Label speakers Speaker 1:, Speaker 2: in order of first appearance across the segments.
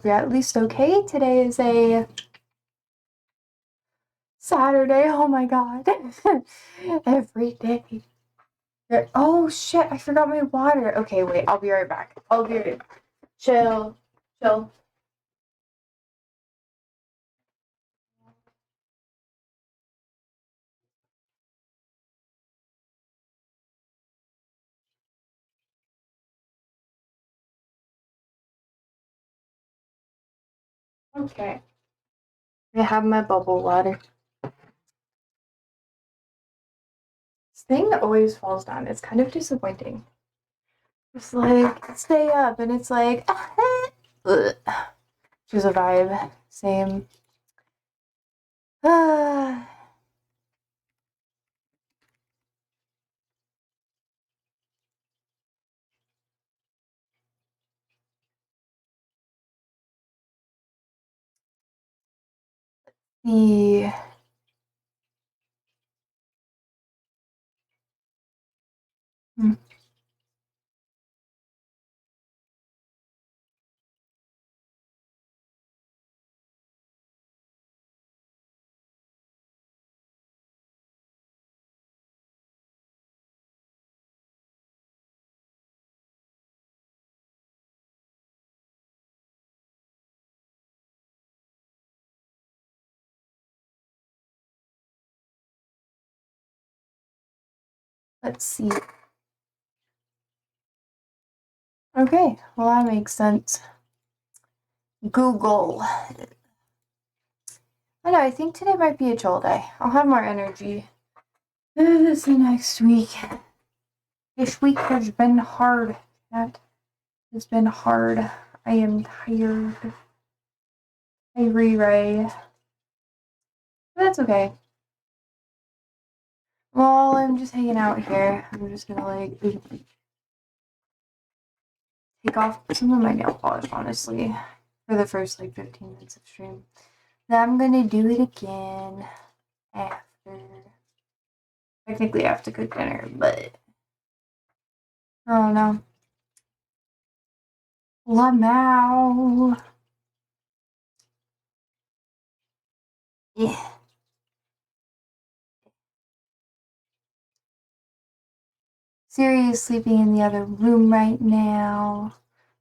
Speaker 1: We're at least okay. Today is a Saturday. Oh my god. Every day. Oh shit, I forgot my water. Okay, wait, I'll be right back. I'll be right back. Chill. Chill. Okay. I have my bubble water. This thing always falls down. It's kind of disappointing. It's like, stay up, and it's like, She's a vibe. Same. Ah. The Let's see. Okay, well that makes sense. Google. I know, I think today might be a chill day. I'll have more energy. This next week. This week has been hard. That has been hard. I am tired. I re-ray. But that's okay. Well, I'm just hanging out here. I'm just gonna like take off some of my nail polish, honestly, for the first like 15 minutes of stream. Then I'm gonna do it again after. Technically, I have to cook dinner, but I don't know. Lamau. Yeah. Siri is sleeping in the other room right now.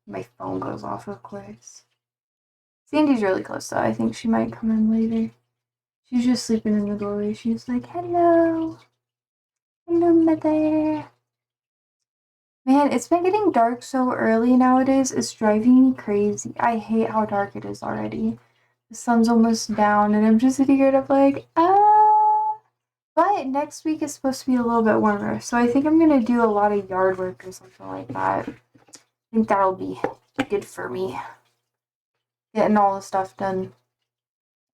Speaker 1: My phone goes off, of course. Sandy's really close, though. I think she might come in later. She's just sleeping in the doorway. She's like, hello. Hello, mother. Man, it's been getting dark so early nowadays. It's driving me crazy. I hate how dark it is already. The sun's almost down, and I'm just sitting here and I'm like, ah. But next week is supposed to be a little bit warmer, so I think I'm gonna do a lot of yard work or something like that. I think that'll be good for me. Getting all the stuff done.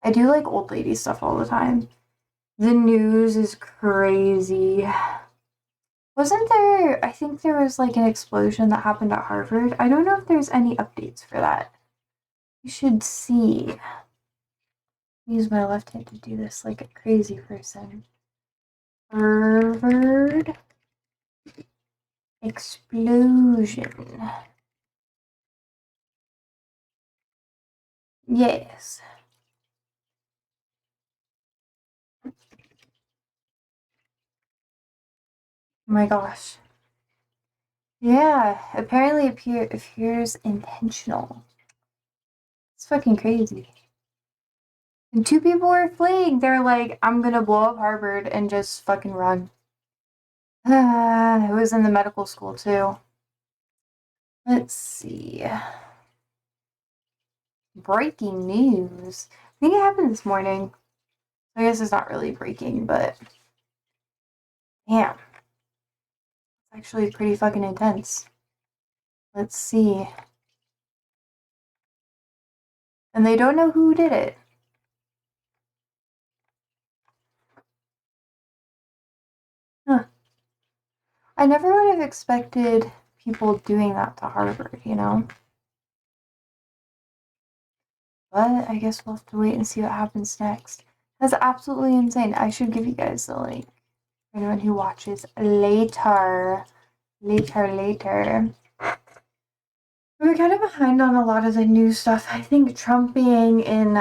Speaker 1: I do like old lady stuff all the time. The news is crazy. Wasn't there, I think there was like an explosion that happened at Harvard. I don't know if there's any updates for that. You should see. Use my left hand to do this like a crazy person. Harvard explosion. Yes. Oh my gosh. Yeah, apparently appears intentional. It's fucking crazy. And two people were fleeing. They're like, I'm gonna blow up Harvard and just fucking run. It was in the medical school too. Let's see. Breaking news. I think it happened this morning. I guess it's not really breaking, but damn. It's actually pretty fucking intense. Let's see. And they don't know who did it. Huh. I never would have expected people doing that to Harvard, you know? But I guess we'll have to wait and see what happens next. That's absolutely insane. I should give you guys the link for anyone who watches later. Later. We're kind of behind on a lot of the new stuff. I think Trump being in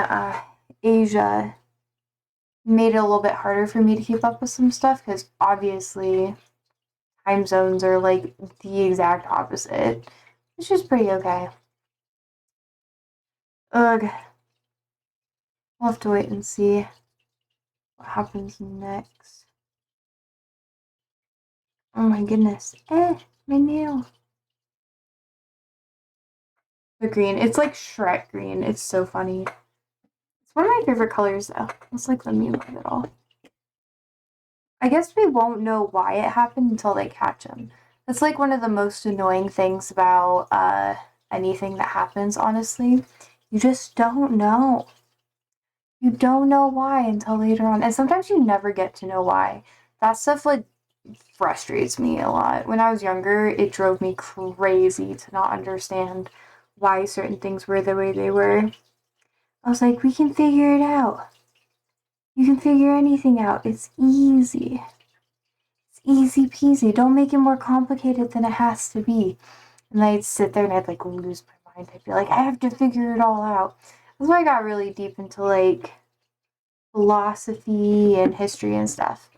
Speaker 1: Asia made it a little bit harder for me to keep up with some stuff because obviously time zones are like the exact opposite, which is pretty okay. Ugh, we'll have to wait and see what happens next. Oh my goodness. My nail. The green. It's like Shrek green. It's so funny. It's one of my favorite colors though. It's like the meme of it all. I guess we won't know why it happened until they catch him. That's like one of the most annoying things about anything that happens, honestly. You just don't know. You don't know why until later on. And sometimes you never get to know why. That stuff like frustrates me a lot. When I was younger, it drove me crazy to not understand why certain things were the way they were. I was like, we can figure it out. You can figure anything out. It's easy. It's easy peasy. Don't make it more complicated than it has to be. And I'd sit there and I'd like lose my mind. I'd be like, I have to figure it all out. That's why I got really deep into like philosophy and history and stuff.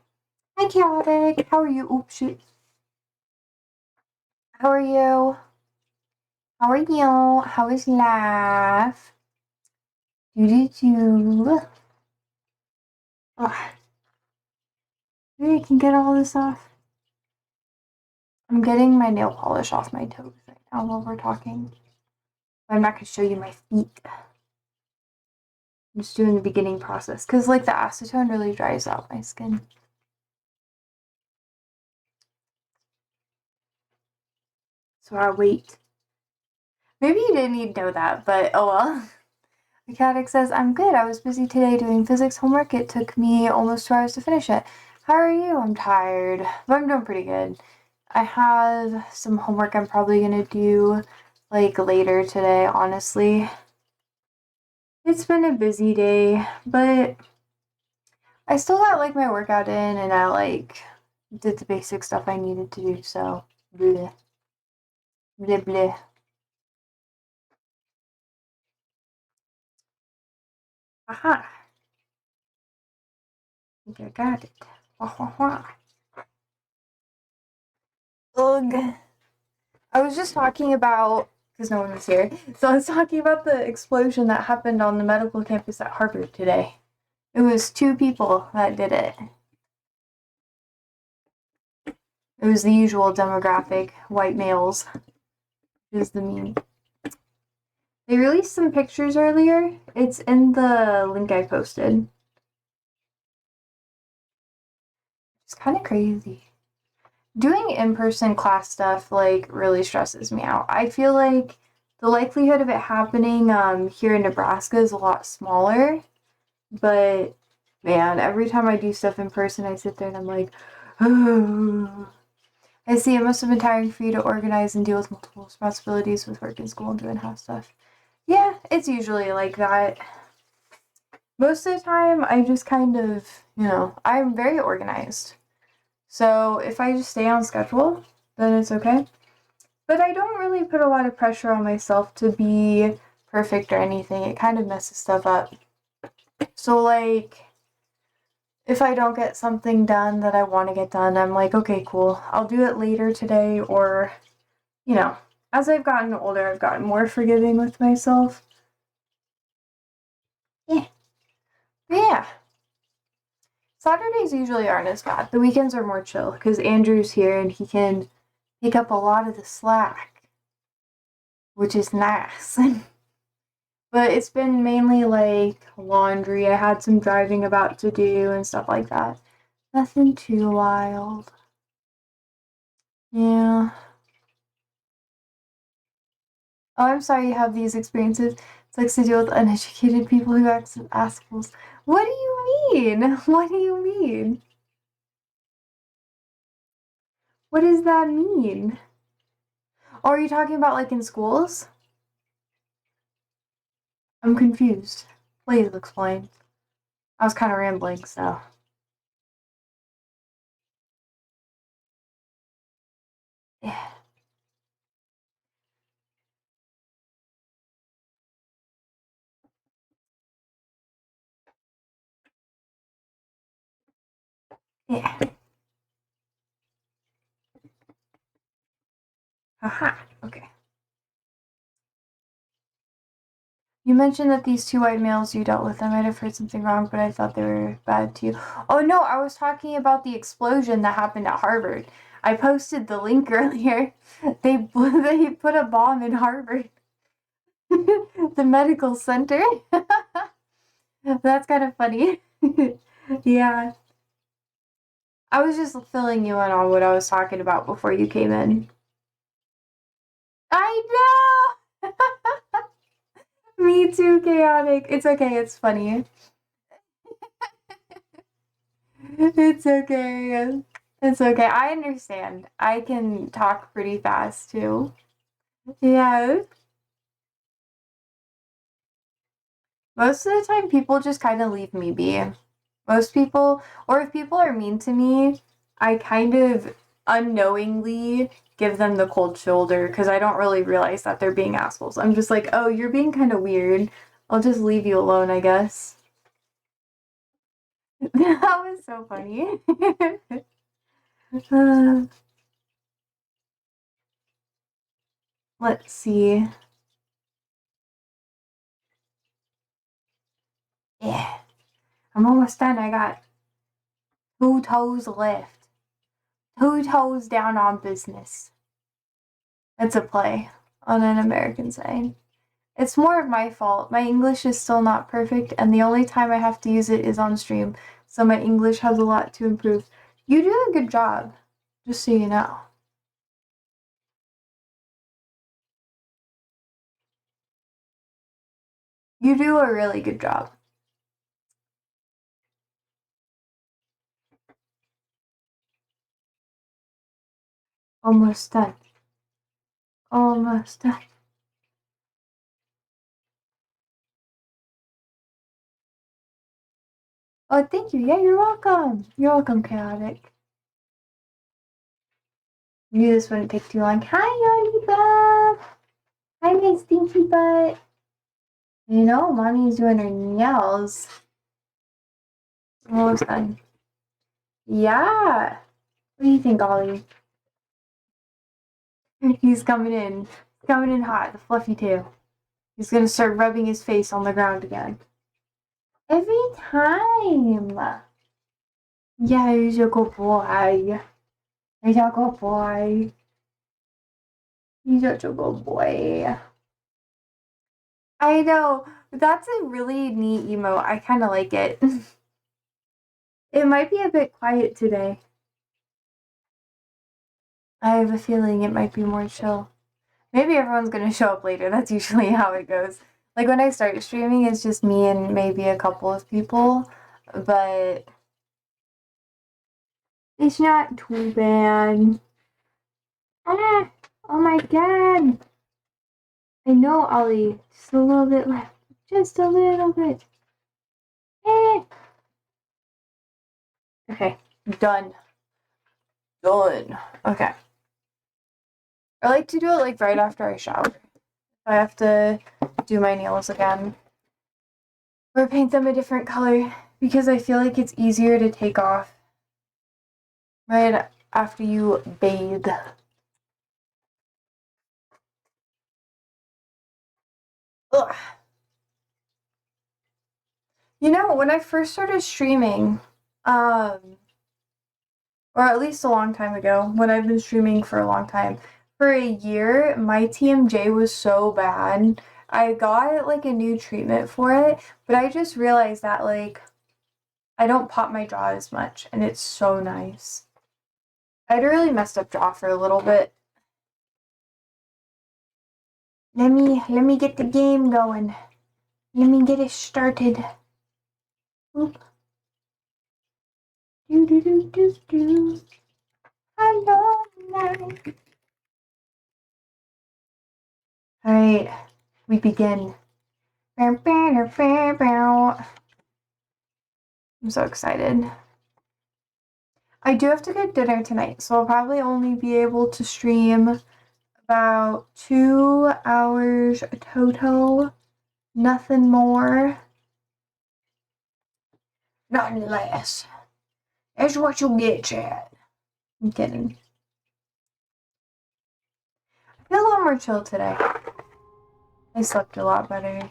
Speaker 1: Hi, Chaotic. How are you? Oops, shit. How are you? How are you? How is life? Do. Oh, maybe I can get all this off. I'm getting my nail polish off my toes right now while we're talking. I'm not going to show you my feet. I'm just doing the beginning process because like the acetone really dries out my skin. So I wait. Maybe you didn't need to know that, but oh well. Mechanic says, I'm good. I was busy today doing physics homework. It took me almost 2 hours to finish it. How are you? I'm tired, but I'm doing pretty good. I have some homework I'm probably going to do like later today, honestly. It's been a busy day, but I still got like my workout in and I like did the basic stuff I needed to do, so bleh. Bleh bleh. Aha. I think I got it. Wah, wah, wah. Ugh. I was just talking about, because no one was here, so I was talking about the explosion that happened on the medical campus at Harvard today. It was 2 people that did it. It was the usual demographic, white males, is the meme. They released some pictures earlier. It's in the link I posted. It's kind of crazy. Doing in-person class stuff, like, really stresses me out. I feel like the likelihood of it happening here in Nebraska is a lot smaller, but man, every time I do stuff in person, I sit there and I'm like, oh. I see it must have been tiring for you to organize and deal with multiple responsibilities with work and school and doing house stuff. Yeah, it's usually like that. Most of the time, I just kind of, I'm very organized. So if I just stay on schedule, then it's okay. But I don't really put a lot of pressure on myself to be perfect or anything. It kind of messes stuff up. So, like, if I don't get something done that I want to get done, I'm like, okay, cool. I'll do it later today, or, as I've gotten older, I've gotten more forgiving with myself. Yeah. Yeah. Saturdays usually aren't as bad. The weekends are more chill because Andrew's here and he can pick up a lot of the slack, which is nice. But it's been mainly like laundry. I had some driving about to do and stuff like that. Nothing too wild. Yeah. Oh, I'm sorry you have these experiences. It's like to deal with uneducated people who ask assholes. What do you mean? What do you mean? What does that mean? Or are you talking about like in schools? I'm confused. Please explain. I was kind of rambling, so. Yeah. Yeah. Aha. Okay. You mentioned that these two white males you dealt with, I might have heard something wrong, but I thought they were bad too. Oh no, I was talking about the explosion that happened at Harvard. I posted the link earlier. They put a bomb in Harvard, the medical center. That's kind of funny. Yeah. I was just filling you in on what I was talking about before you came in. I know! Me too, chaotic. It's okay, it's funny. It's okay. It's okay. I understand. I can talk pretty fast too. Yeah. Most of the time, people just kind of leave me be. Most people, or if people are mean to me, I kind of unknowingly give them the cold shoulder because I don't really realize that they're being assholes. I'm just like, oh, you're being kind of weird. I'll just leave you alone, I guess. That was so funny. Uh, let's see. Yeah, I'm almost done. I got 2 toes left. 2 toes down on business. That's a play on an American saying. It's more of my fault. My English is still not perfect, and the only time I have to use it is on stream, so my English has a lot to improve. You do a good job, just so you know. You do a really good job. Almost done. Almost done. Oh, thank you. Yeah, you're welcome. You're welcome, Chaotic. Knew this wouldn't take too long. Hi, Oliva. Hi, my stinky butt. You know, mommy's doing her nails. Almost done. Yeah. What do you think, Ollie? He's coming in. Coming in hot, the fluffy tail. He's gonna start rubbing his face on the ground again. Every time. Yeah, he's a good boy. He's a good boy. He's such a good boy. I know. That's a really neat emote. I kind of like it. It might be a bit quiet today. I have a feeling it might be more chill. Maybe everyone's gonna show up later. That's usually how it goes. Like when I start streaming, it's just me and maybe a couple of people, but it's not too bad. Ah, oh my god. I know, Ollie. Just a little bit left. Just a little bit. Eh. Okay, done. Done. Okay. I like to do it like right after I shower. I have to do my nails again. Or paint them a different color because I feel like it's easier to take off right after you bathe. Ugh. You know, when I first started streaming, or at least a long time ago, when I've been streaming for a long time, for a year, my TMJ was so bad. I got like a new treatment for it, but I just realized that like I don't pop my jaw as much, and it's so nice. I had a really messed up jaw for a little bit. Let me get the game going. Let me get it started. Oop. Do do do do do. Hello night. Alright, we begin. I'm so excited. I do have to get dinner tonight, so I'll probably only be able to stream about 2 hours total. Nothing more. Nothing less. That's what you'll get, Chad. I'm kidding. I feel a lot more chill today. I slept a lot better.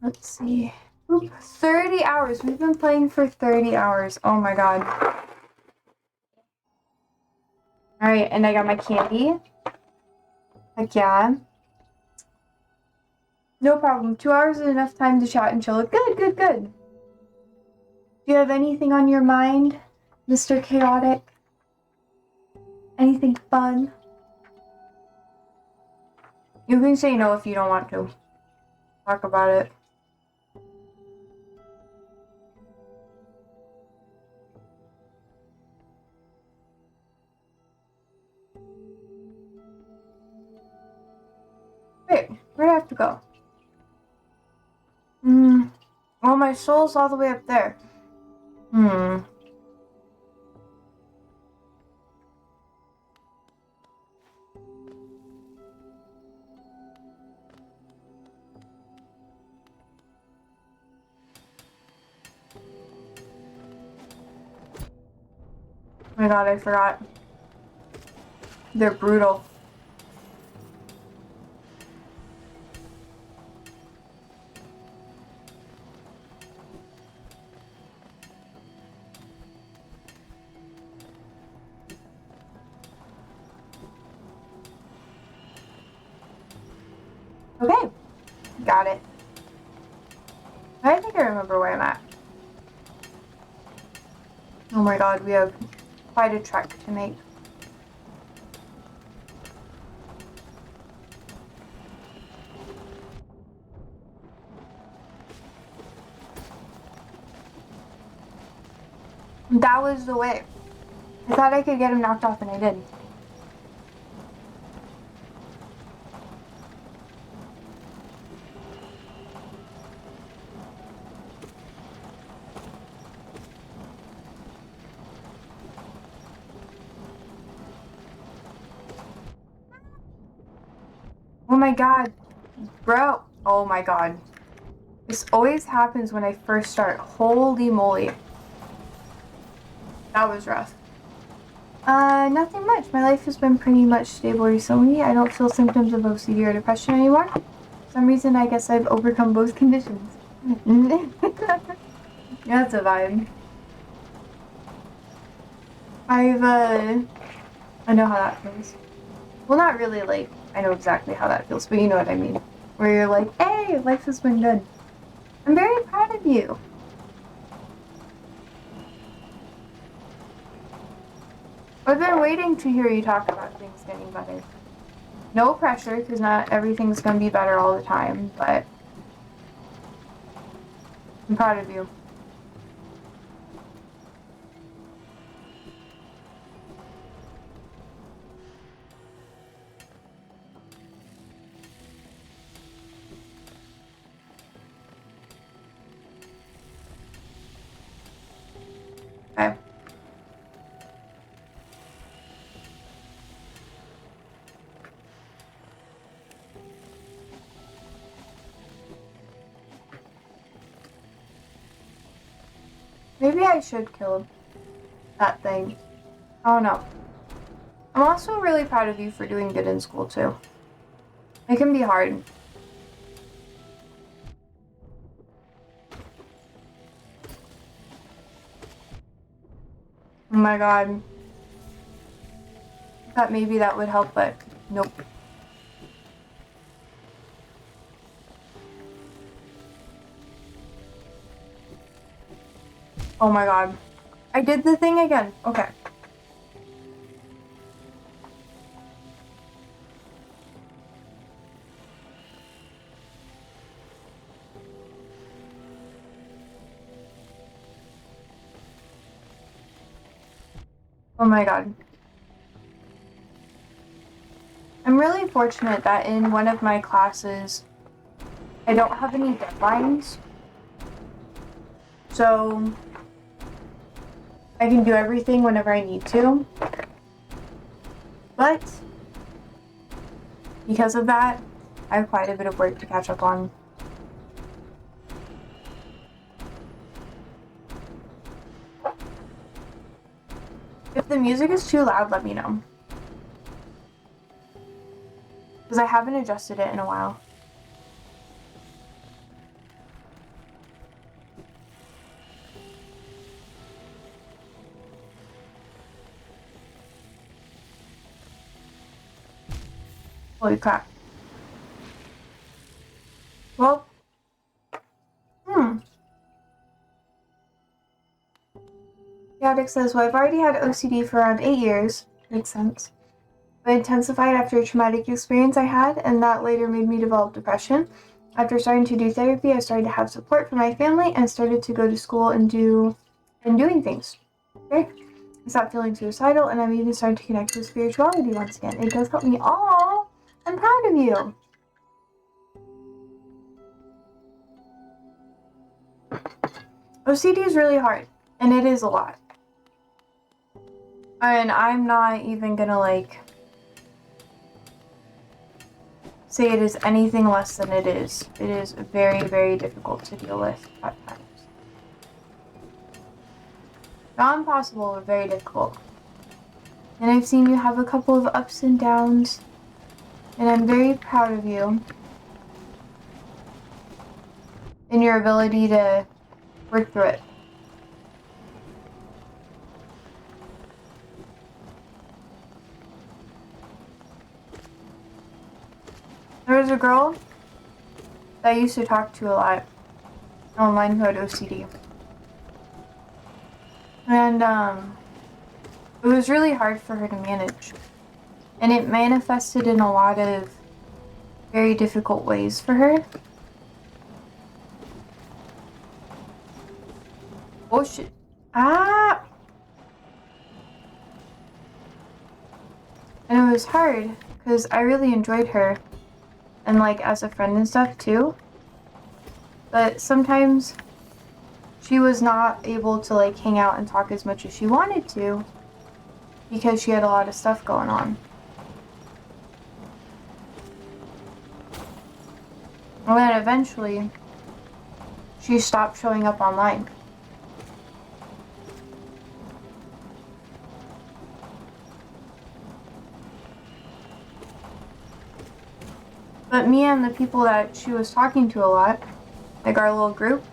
Speaker 1: Let's see. Oop, 30 hours. We've been playing for 30 hours. Oh my god. Alright, and I got my candy. Heck yeah. No problem. 2 hours is enough time to chat and chill. Good, good, good. Do you have anything on your mind, Mr. Chaotic? Anything fun? You can say no if you don't want to. Talk about it. Wait, where do I have to go? Oh, my soul's all the way up there. Oh my god, I forgot. They're brutal. Okay, got it. I think I remember where I'm at. Oh my god, we have quite a trek to make. That was the way. I thought I could get him knocked off and I did. Oh my god. Bro. Oh my god. This always happens when I first start. Holy moly. That was rough. Nothing much. My life has been pretty much stable recently. I don't feel symptoms of OCD or depression anymore. For some reason, I guess I've overcome both conditions. That's a vibe. I know how that feels. Well, not really, like, I know exactly how that feels, but you know what I mean. Where you're like, hey, life has been good. I'm very proud of you. I've been waiting to hear you talk about things getting better. No pressure, because not everything's going to be better all the time, but I'm proud of you. Okay. Maybe I should kill that thing. I don't know. I'm also really proud of you for doing good in school, too. It can be hard. Oh my god. I thought maybe that would help, but nope. Oh my god. I did the thing again. Okay. Oh my god. I'm really fortunate that in one of my classes, I don't have any deadlines. So I can do everything whenever I need to. But because of that, I have quite a bit of work to catch up on. If the music is too loud, let me know. Because I haven't adjusted it in a while. Holy crap. Well, Chaotic says, well, I've already had OCD for around 8 years. Makes sense. But intensified after a traumatic experience I had, and that later made me develop depression. After starting to do therapy, I started to have support from my family and started to go to school and doing things. Okay? I stopped feeling suicidal, and I'm even starting to connect with spirituality once again. It does help me. Aww! I'm proud of you! OCD is really hard, and it is a lot. And I'm not even gonna, like, say it is anything less than it is. It is very, very difficult to deal with at times. Not impossible, but very difficult. And I've seen you have a couple of ups and downs, and I'm very proud of you in your ability to work through it. There was a girl that I used to talk to a lot online who had OCD. And it was really hard for her to manage. And it manifested in a lot of very difficult ways for her. Oh shit. Ah! And it was hard because I really enjoyed her and like as a friend and stuff too. But sometimes she was not able to like hang out and talk as much as she wanted to because she had a lot of stuff going on. And then eventually she stopped showing up online. But me and the people that she was talking to a lot, like our little group,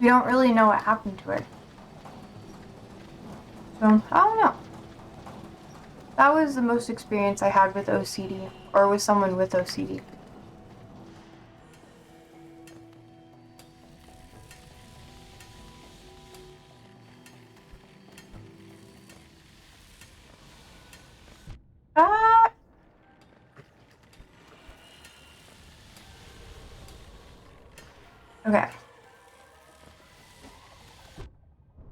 Speaker 1: we don't really know what happened to her. So, I don't know. That was the most experience I had with OCD, or with someone with OCD. Ah! Okay.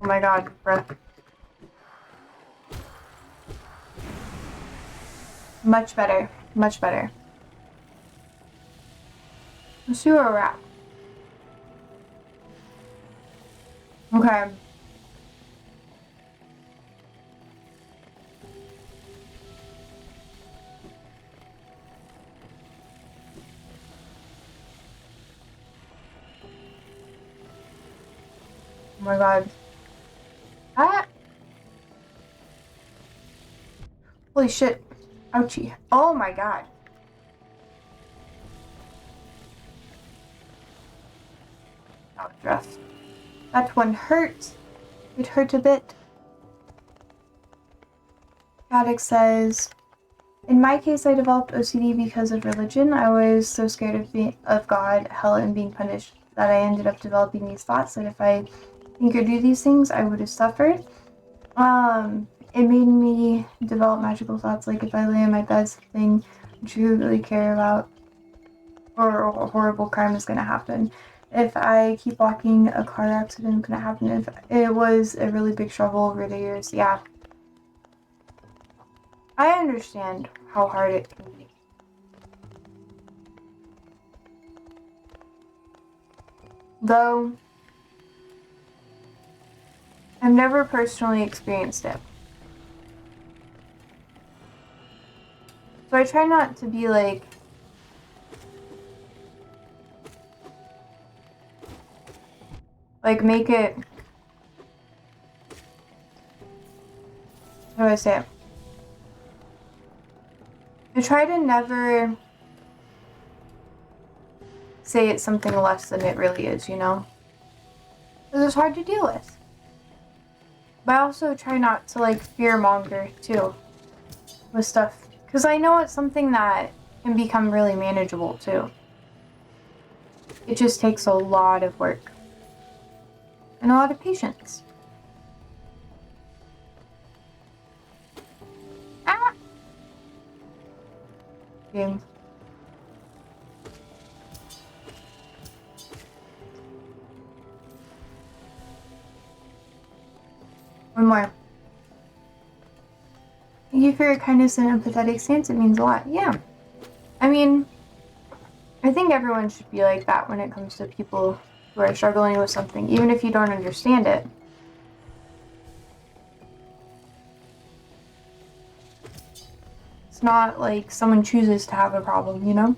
Speaker 1: Oh my god, breath. Much better. Much better. Let's do a wrap. Okay. Oh my god. Ah! Holy shit. Ouchie. Oh my god. Oh, breath. That one hurt. It hurt a bit. Addict says, in my case, I developed OCD because of religion. I was so scared of God, hell, and being punished that I ended up developing these thoughts that if I think or do these things, I would have suffered. It made me develop magical thoughts like if I lay in my bed, something I truly care about or a horrible crime is going to happen. If I keep walking, a car accident is going to happen. If it was a really big struggle over the years, yeah. I understand how hard it can be. Though, I've never personally experienced it. So I try not to be like, make it I say it? I try to never say it's something less than it really is, you know? Because it's hard to deal with. But I also try not to, like, fear-monger, too, with stuff. Because I know it's something that can become really manageable, too. It just takes a lot of work. And a lot of patience. Ah! Game. One more. Thank you for your kindness and empathetic stance. It means a lot. Yeah. I mean, I think everyone should be like that when it comes to people who are struggling with something, even if you don't understand it. It's not like someone chooses to have a problem, you know?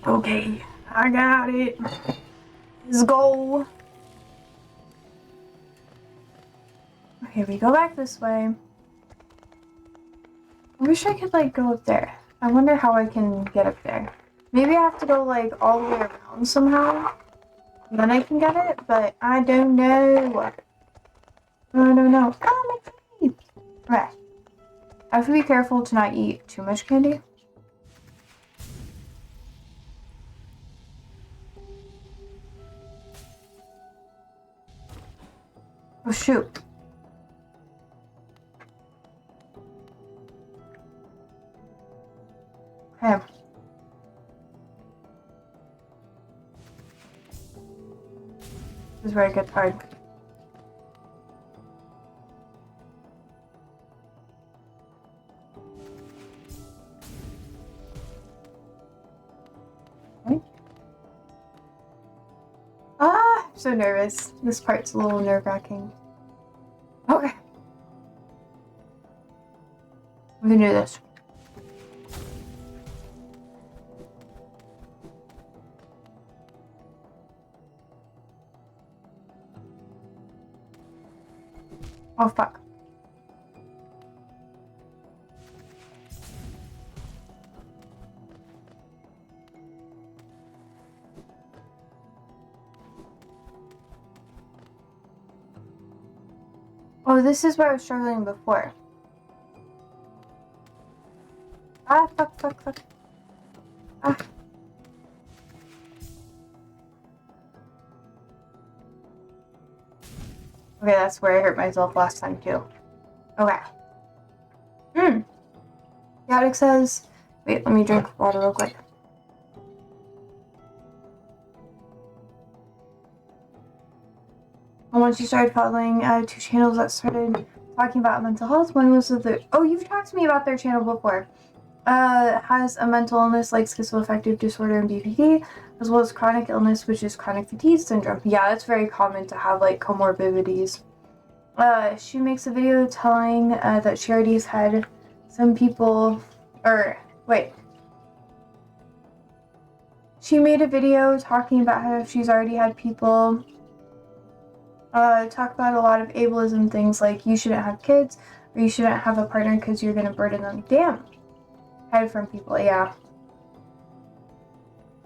Speaker 1: Okay, I got it. Let's go. Okay, we go back this way. I wish I could, like, go up there. I wonder how I can get up there. Maybe I have to go, like, all the way around somehow. And then I can get it, but I don't know. I don't know. Oh, my tree! Okay. I have to be careful to not eat too much candy. Oh, shoot. Okay. This is where it gets hard. Okay. Ah, I'm so nervous. This part's a little nerve-wracking. Okay. I'm gonna do this. Oh, fuck. Oh, this is where I was struggling before. Ah, fuck, fuck, fuck. Ah. Okay, that's where I hurt myself last time, too. Okay. Yaddick says... Wait, let me drink water real quick. And once you started following two channels that started talking about mental health, one was of the... Oh, you've talked to me about their channel before. Has a mental illness like schizoaffective disorder and BPD, as well as chronic illness, which is chronic fatigue syndrome. Yeah, it's very common to have, like, comorbidities. She makes a video telling that she already has had some people... Or, wait. She made a video talking about how she's already had people talk about a lot of ableism things, like you shouldn't have kids, or you shouldn't have a partner because you're going to burden them. Damn. Hide from people, yeah.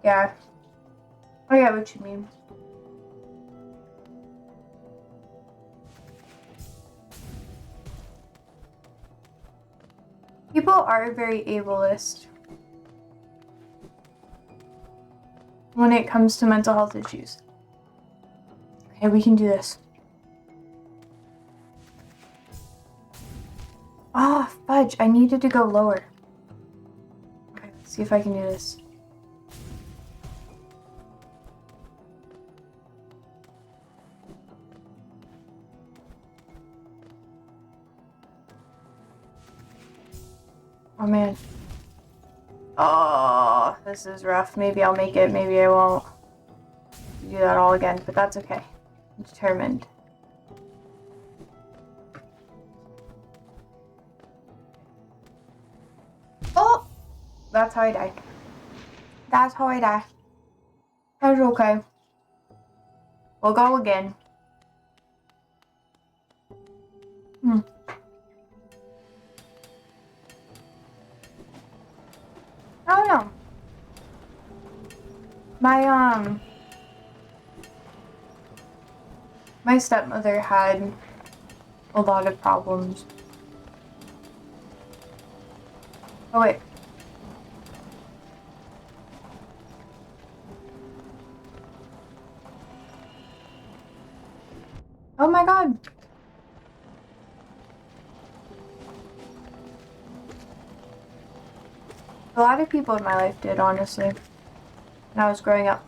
Speaker 1: Yeah. I get what you mean. People are very ableist when it comes to mental health issues. Okay, we can do this. Ah, oh, fudge. I needed to go lower. Okay, let's see if I can do this. Oh, man. Oh, this is rough. Maybe I'll make it. Maybe I won't. Do that all again, but that's okay. I'm determined. Oh! That's how I die. That's how I die. That's okay. We'll go again. I don't know. My stepmother had a lot of problems. Oh wait. Oh my god. A lot of people in my life did, honestly, when I was growing up.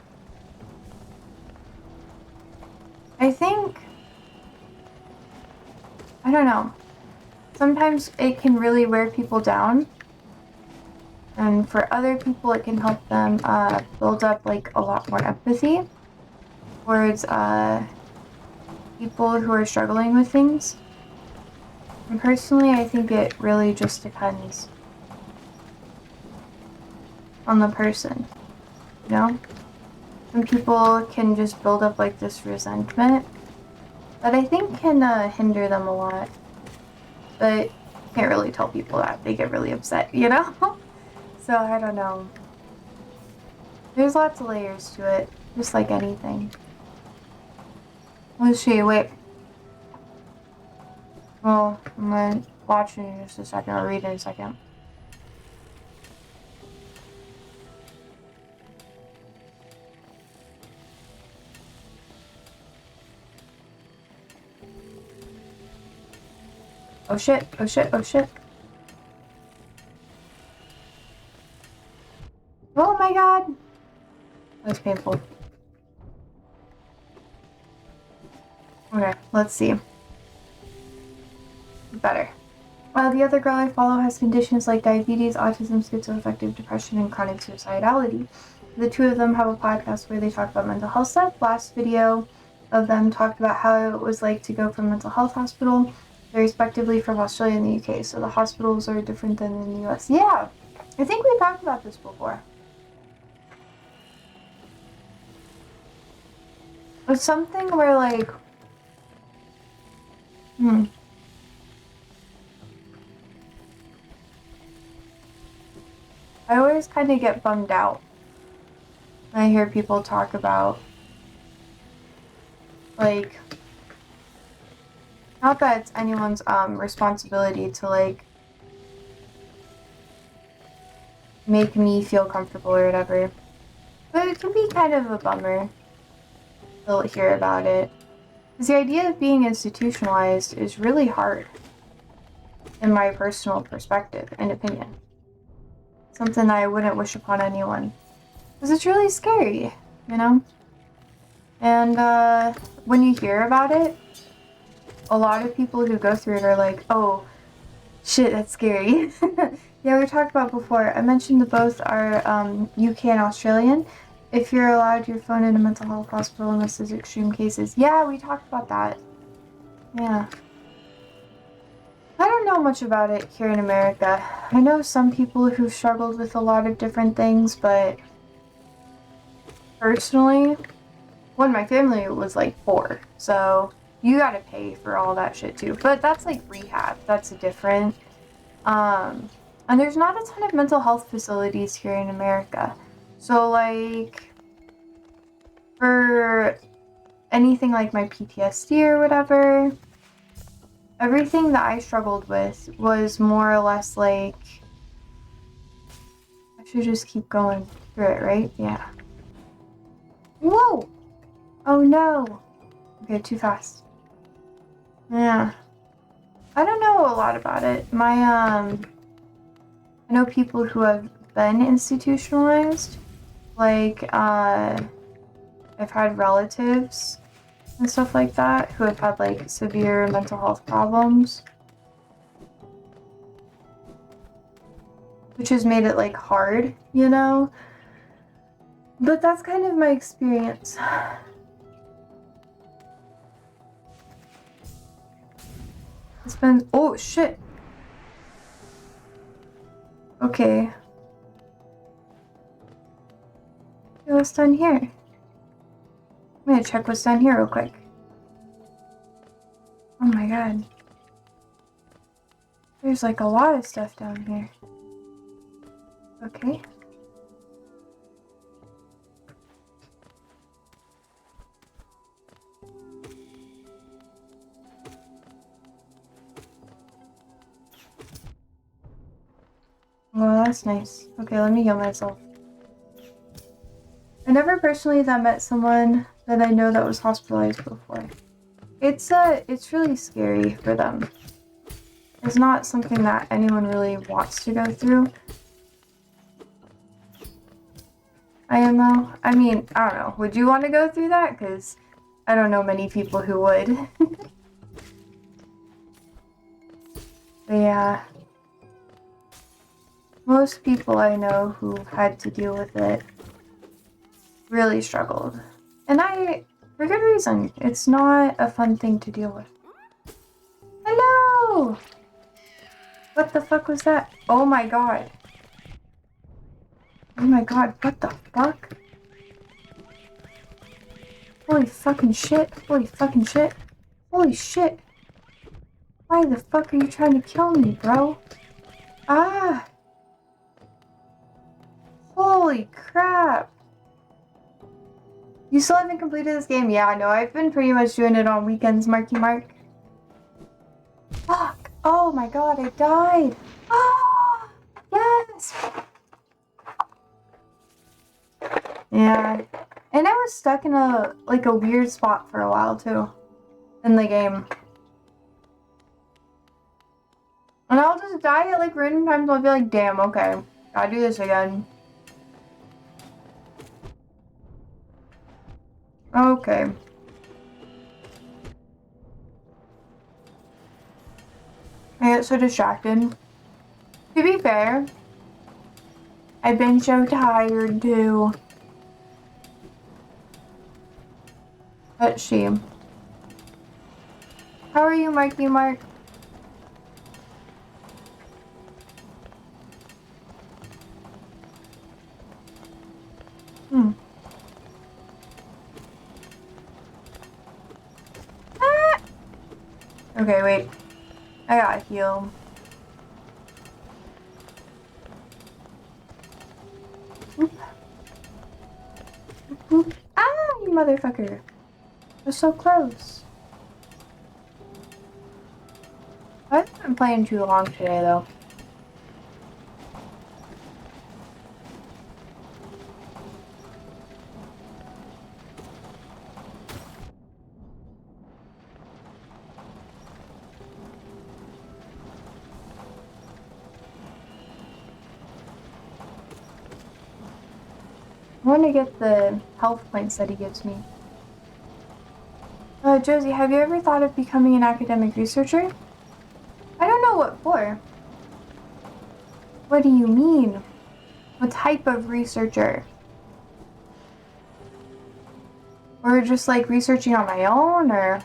Speaker 1: I don't know. Sometimes it can really wear people down. And for other people, it can help them build up like a lot more empathy towards people who are struggling with things. And personally, I think it really just depends on the person, you know? Some people can just build up like this resentment that I think can hinder them a lot. But you can't really tell people that. They get really upset, you know? So I don't know. There's lots of layers to it, just like anything. Let's see, wait. Well, I'm gonna watch it in just a second, or read in a second. Oh shit, oh shit, oh shit. Oh my god! That's painful. Okay, let's see. Better. The other girl I follow has conditions like diabetes, autism, schizoaffective depression, and chronic suicidality. The two of them have a podcast where they talk about mental health stuff. Last video of them talked about how it was like to go from mental health hospital, respectively, from Australia and the UK. So the hospitals are different than in the US. Yeah, I think we talked about this before. It's something where like, I always kind of get bummed out when I hear people talk about, like, not that it's anyone's responsibility to like make me feel comfortable or whatever, but it can be kind of a bummer to hear about it. Because the idea of being institutionalized is really hard, in my personal perspective and opinion. Something I wouldn't wish upon anyone. Because it's really scary, you know? And when you hear about it, a lot of people who go through it are like, oh, shit, that's scary. Yeah, we talked about before. I mentioned that both are UK and Australian. If you're allowed your phone in a mental health hospital unless there's extreme cases. Yeah, we talked about that. Yeah. I don't know much about it here in America. I know some people who've struggled with a lot of different things, but personally, when my family was like 4, so you gotta pay for all that shit too. But that's like rehab. That's different. And there's not a ton of mental health facilities here in America. So like for anything like my PTSD or whatever, everything that I struggled with was more or less like, I should just keep going through it, right? Yeah. Whoa! Oh no! Okay, too fast. Yeah. I don't know a lot about it. I know people who have been institutionalized. Like, I've had relatives and stuff like that who have had like severe mental health problems, which has made it like hard, you know? But that's kind of my experience. It's been, oh shit. Okay. What's done here? I'm gonna check what's down here real quick. Oh my god. There's like a lot of stuff down here. Okay. Well, that's nice. Okay, let me heal myself. I never personally met someone that I know that was hospitalized before. It's really scary for them. It's not something that anyone really wants to go through. IMO? I mean, I don't know. Would you want to go through that? Because I don't know many people who would. But yeah. Most people I know who had to deal with it really struggled. And for good reason. It's not a fun thing to deal with. Hello! What the fuck was that? Oh my god. Oh my god, what the fuck? Holy fucking shit. Holy fucking shit. Holy shit. Why the fuck are you trying to kill me, bro? Ah! Holy crap. You still haven't completed this game? Yeah, no, I've been pretty much doing it on weekends, Marky Mark. Fuck! Oh my god, I died! Ah! Yes! Yeah. And I was stuck in a weird spot for a while too. In the game. And I'll just die at like random times. I'll be like, damn, okay. Gotta do this again. Okay. I get so distracted. To be fair, I've been so tired too. Let's see. How are you, Marky Mark? Ah! Okay, wait. I gotta heal. Oop. Oop. Ah, you motherfucker. We're so close. I haven't been playing too long today, though. I want to get the health points that he gives me. Josie, have you ever thought of becoming an academic researcher? I don't know what for. What do you mean? What type of researcher? Or just like researching on my own, or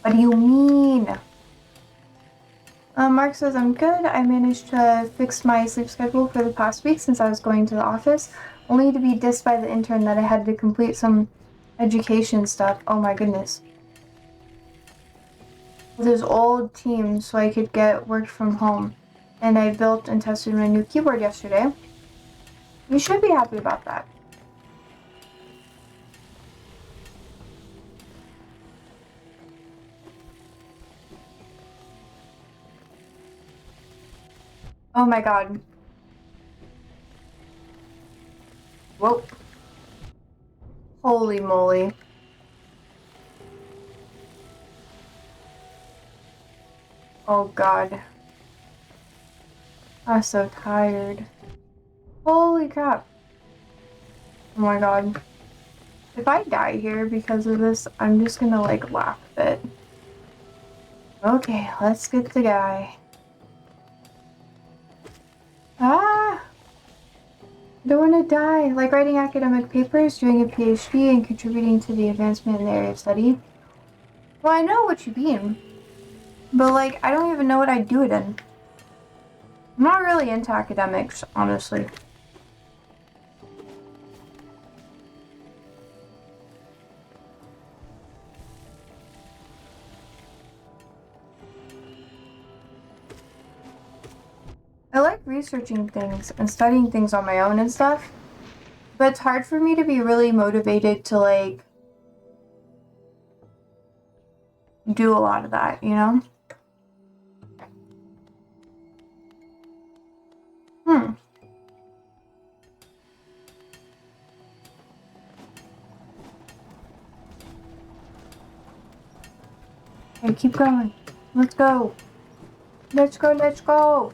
Speaker 1: what do you mean? Mark says I'm good. I managed to fix my sleep schedule for the past week since I was going to the office, only to be dissed by the intern that I had to complete some education stuff. Oh my goodness. With his old team so I could get work from home. And I built and tested my new keyboard yesterday. You should be happy about that. Oh my god. Whoa. Holy moly. Oh god. I'm so tired. Holy crap. Oh my god. If I die here because of this, I'm just gonna like laugh a bit. Okay, let's get the guy. Ah! I don't want to die. Like writing academic papers, doing a PhD, and contributing to the advancement in the area of study. Well, I know what you mean. But like, I don't even know what I'd do it in. I'm not really into academics, honestly. I like researching things and studying things on my own and stuff, but it's hard for me to be really motivated to, like, do a lot of that, you know? Hmm. Okay, keep going. Let's go. Let's go, let's go.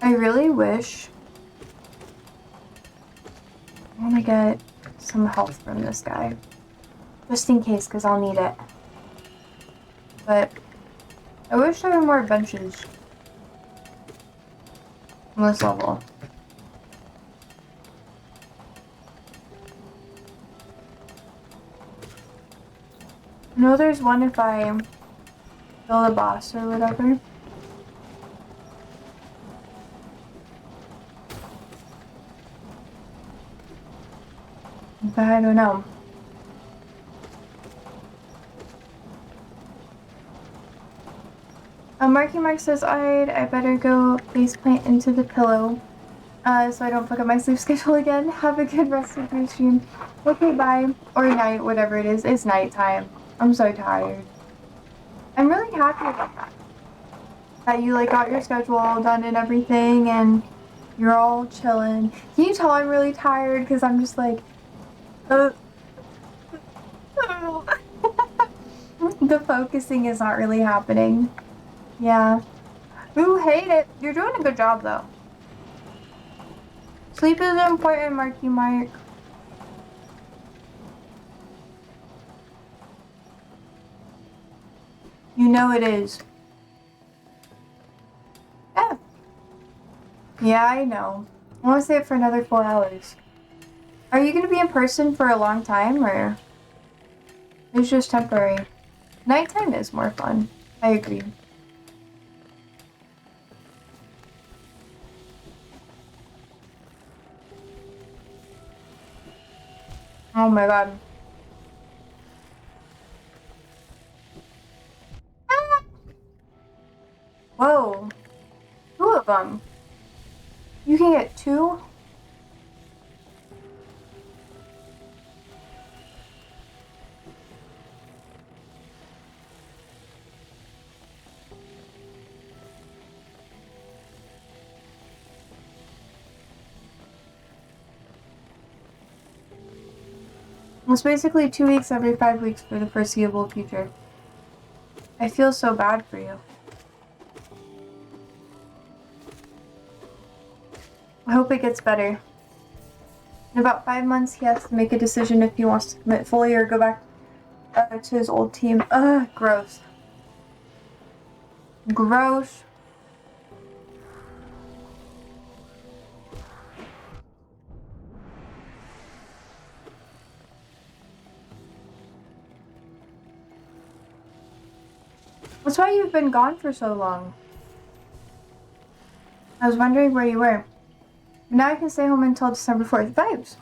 Speaker 1: I really wish I want to get some health from this guy. Just in case, because I'll need it. But I wish there were more benches on this level. I know there's one if I kill the boss or whatever. But I don't know. Marky Mark says I better go face plant into the pillow. So I don't fuck up my sleep schedule again. Have a good rest of your stream. Okay, bye. Or night, whatever it is. It's nighttime. I'm so tired. I'm really happy about that. That you, like, got your schedule all done and everything, and you're all chilling. Can you tell I'm really tired? Because I'm just like, the focusing is not really happening. Yeah. Ooh, hate it. You're doing a good job, though. Sleep is important, Marky Mark. You know it is. Yeah. Yeah, I know. I want to stay up for another 4 hours. Are you going to be in person for a long time, or it's just temporary? Nighttime is more fun. I agree. Oh my god. Ah! Whoa. 2 of them. You can get 2? It's basically 2 weeks every 5 weeks for the foreseeable future. I feel so bad for you. I hope it gets better. In about 5 months, he has to make a decision if he wants to commit fully or go back to his old team. Ugh, gross. Gross. That's why you've been gone for so long. I was wondering where you were. Now I can stay home until December 4th. Vibes.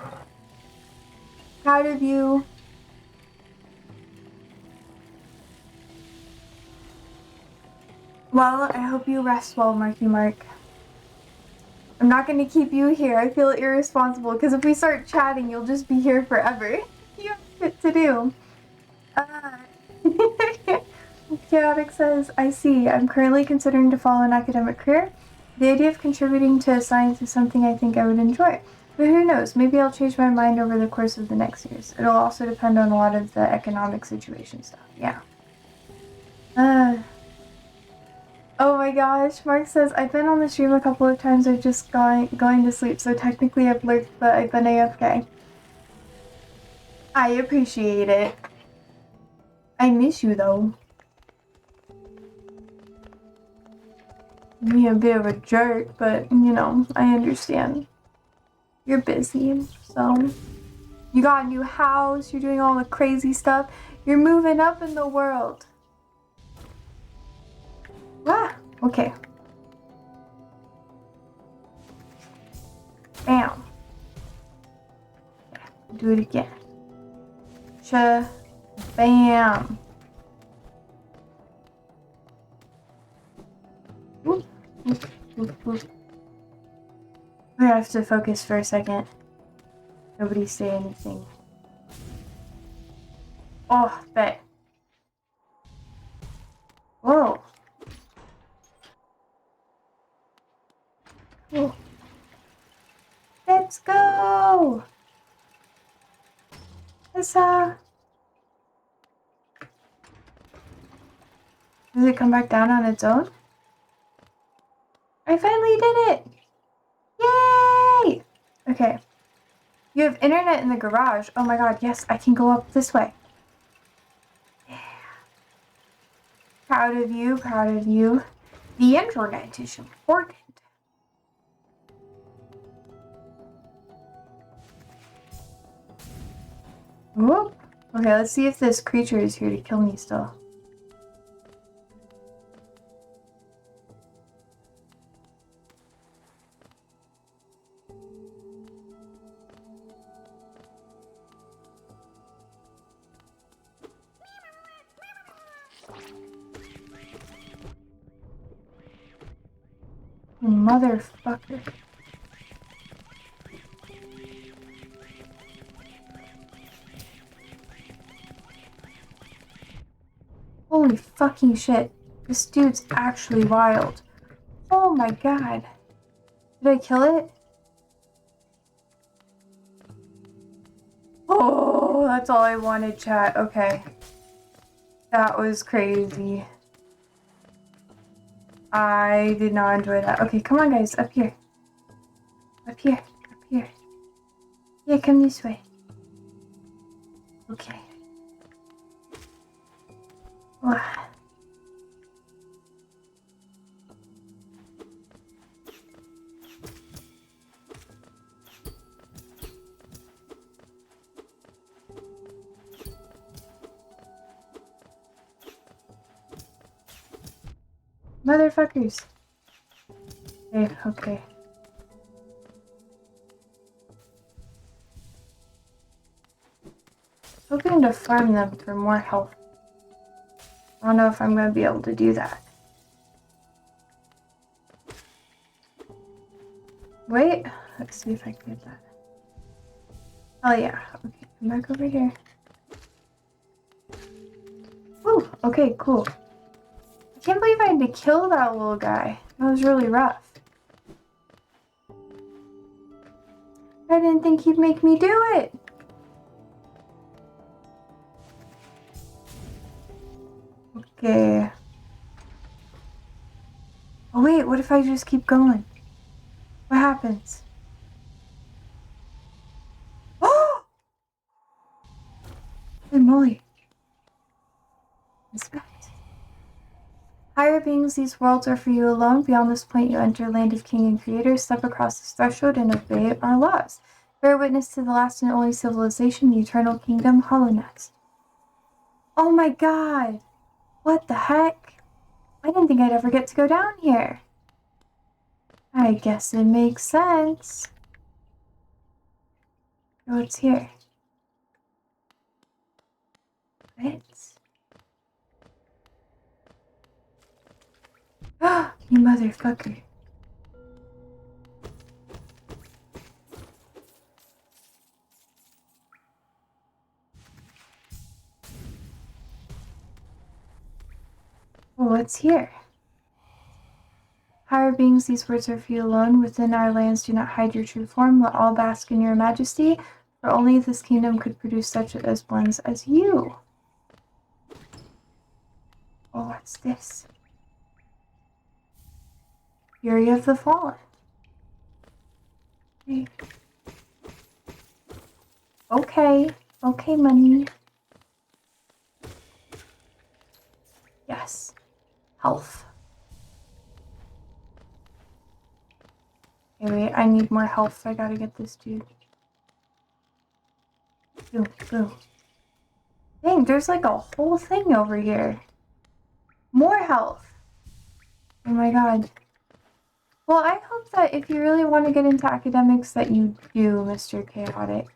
Speaker 1: Proud of you. Well, I hope you rest well, Marky Mark. I'm not going to keep you here. I feel irresponsible because if we start chatting, you'll just be here forever. You have shit to do. Chaotic says, I see. I'm currently considering to follow an academic career. The idea of contributing to science is something I think I would enjoy. But who knows? Maybe I'll change my mind over the course of the next years. It'll also depend on a lot of the economic situation stuff. Yeah. Oh my gosh. Mark says, I've been on the stream a couple of times. I've just going to sleep. So technically I've lurked, but I've been AFK. I appreciate it. I miss you though. Me a bit of a jerk, but you know, I understand. You're busy, so you got a new house, you're doing all the crazy stuff, you're moving up in the world. Ah, okay. Bam. Do it again. Bam. Oop, oop, oop, oop. We have to focus for a second. Nobody say anything. Oh, bet. Whoa. Whoa. Let's go! Huzzah! Does it come back down on its own? I finally did it! Yay! Okay. You have internet in the garage. Oh my god, yes, I can go up this way. Yeah. Proud of you, proud of you. The internet is important. Whoop. Okay, let's see if this creature is here to kill me still. Motherfucker. Holy fucking shit. This dude's actually wild. Oh my god. Did I kill it? Oh, that's all I wanted, chat. Okay. That was crazy. I did not enjoy that. Okay, come on, guys. Up here. Up here. Up here. Yeah, come this way. Okay. Wow. Motherfuckers. Okay, okay. Hoping to farm them for more health. I don't know if I'm gonna be able to do that. Wait, let's see if I can get that. Oh yeah, okay, come back over here. Ooh, okay, cool. I can't believe I had to kill that little guy. That was really rough. I didn't think he'd make me do it. Okay. Oh wait, what if I just keep going? What happens? Oh! Holy moly. Inspect. Higher beings, these worlds are for you alone. Beyond this point, you enter land of king and creator. Step across this threshold and obey our laws. Bear witness to the last and only civilization, the eternal kingdom, Hollownest. Oh my god! What the heck? I didn't think I'd ever get to go down here. I guess it makes sense. What's here? What? Ah, you motherfucker. Well, what's here? Higher beings, these words are for you alone. Within our lands, do not hide your true form. Let all bask in your majesty, for only this kingdom could produce such as ones as you. Oh, what's this? Fury of the Fallen. Okay. Okay, money. Yes. Health. Okay, wait, I need more health. I gotta get this dude. Boom, boom. Dang, there's like a whole thing over here. More health. Oh my god. Well, I hope that if you really want to get into academics that you do, Mr. Chaotic.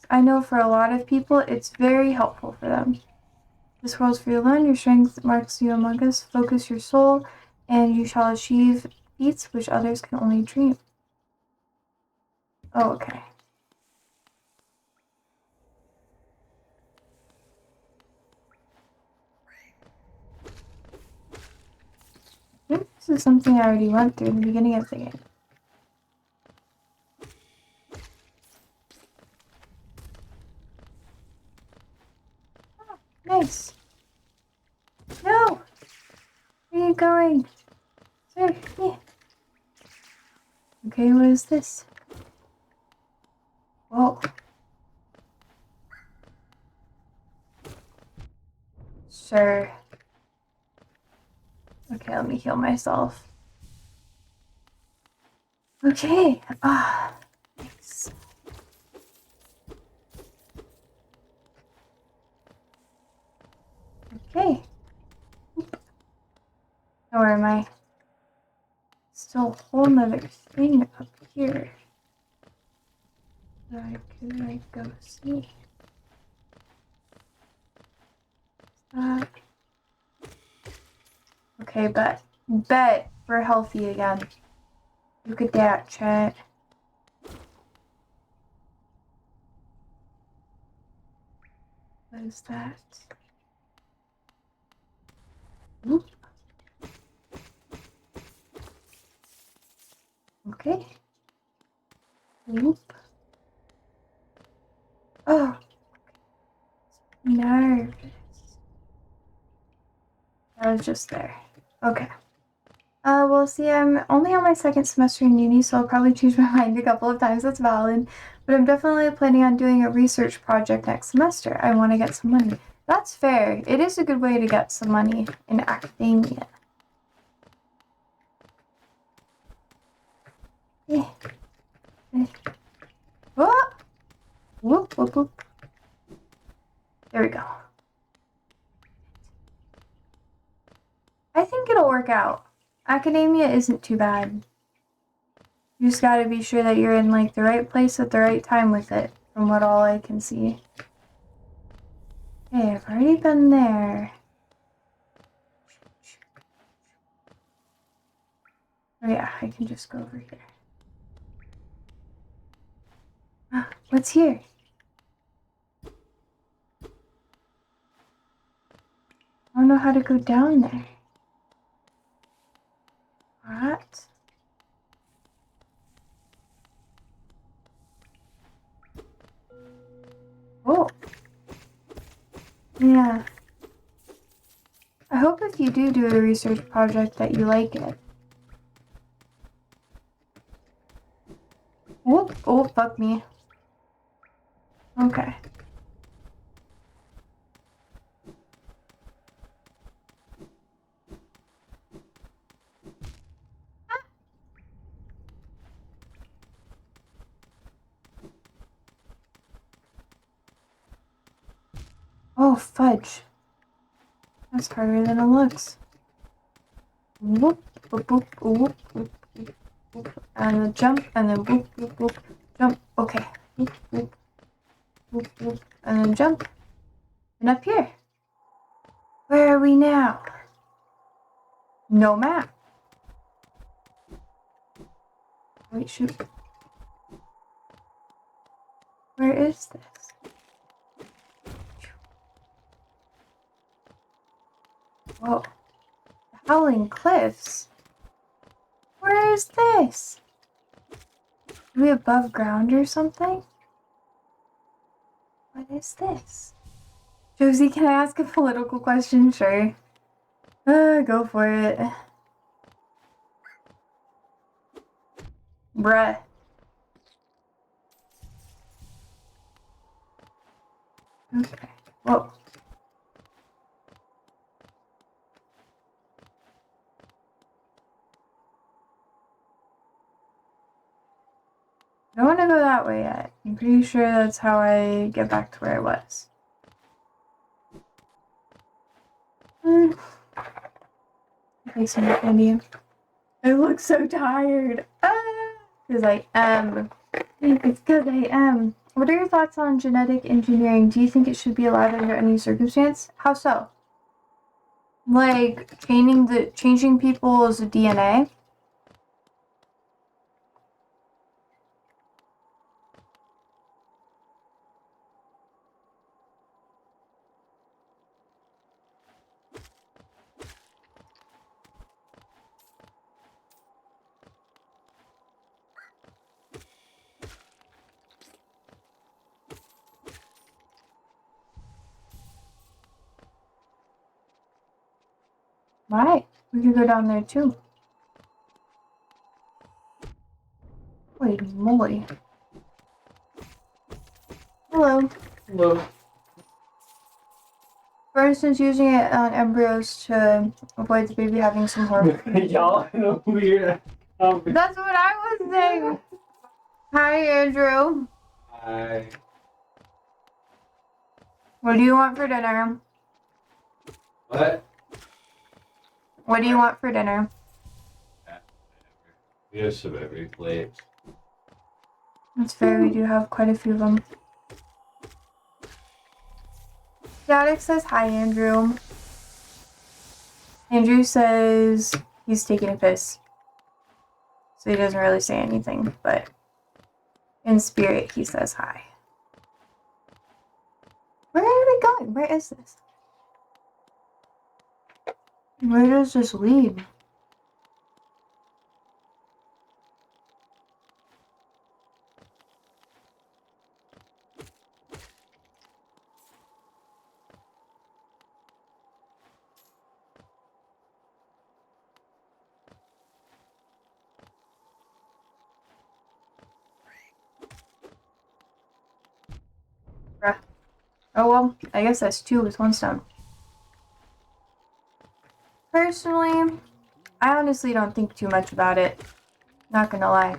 Speaker 1: I know for a lot of people, it's very helpful for them. This world's for you alone. Your strength marks you among us. Focus your soul, and you shall achieve feats which others can only dream. Oh, okay. I think this is something I already went through in the beginning of the game. Oh, nice. No! Where are you going? Sir, yeah. Okay, what is this? Whoa. Sure. Okay, let me heal myself. Okay. Ah, nice. Okay. Oh, where am I? Still a whole nother thing up here that I could go see. Okay, bet we're healthy again. Look at that, chat. What is that? Oop. Okay. Oop. Oh, nervous. I was just there. Okay. Well, see, I'm only on my second semester in uni, so I'll probably change my mind a couple of times. That's valid. But I'm definitely planning on doing a research project next semester. I want to get some money. That's fair. It is a good way to get some money in academia. Yeah. Whoop! Whoop, whoop, whoop. There we go. I think it'll work out. Academia isn't too bad. You just gotta be sure that you're in, like, the right place at the right time with it, from what all I can see. Hey, I've already been there. Oh yeah, I can just go over here. What's here? I don't know how to go down there. What? Oh. Yeah. I hope if you do a research project that you like it. Oh, oh, fuck me. Okay. Oh, fudge. That's harder than it looks. Whoop, whoop, whoop, whoop, whoop, whoop, whoop. And then jump, and then whoop, whoop, whoop, jump. Okay. Whoop, whoop, whoop, whoop. And then jump. And up here. Where are we now? No map. Wait, shoot. Where is this? Whoa. The Howling Cliffs? Where is this? Are we above ground or something? What is this? Josie, can I ask a political question? Sure. Go for it. Bruh. Okay. Whoa. I don't want to go that way yet. I'm pretty sure that's how I get back to where I was. Take some candy. I look so tired. Because I am. It's because I am. What are your thoughts on genetic engineering? Do you think it should be allowed under any circumstance? How so? Like changing people's DNA. Right. We could go down there too. Holy moly. Hello.
Speaker 2: Hello.
Speaker 1: For instance, using it on embryos to avoid the baby having some horrible.
Speaker 2: Y'all in a weird.
Speaker 1: That's what I was saying. Hi, Andrew.
Speaker 2: Hi.
Speaker 1: What do you want for dinner?
Speaker 2: What?
Speaker 1: What do you want for dinner?
Speaker 2: We have some every plate.
Speaker 1: That's fair, we do have quite a few of them. Static says hi, Andrew. Andrew says he's taking a piss. So he doesn't really say anything, but in spirit he says hi. Where are we going? Where is this? Where does this lead? Bruh. Oh well, I guess that's two with one stone. Personally, I honestly don't think too much about it. Not gonna lie.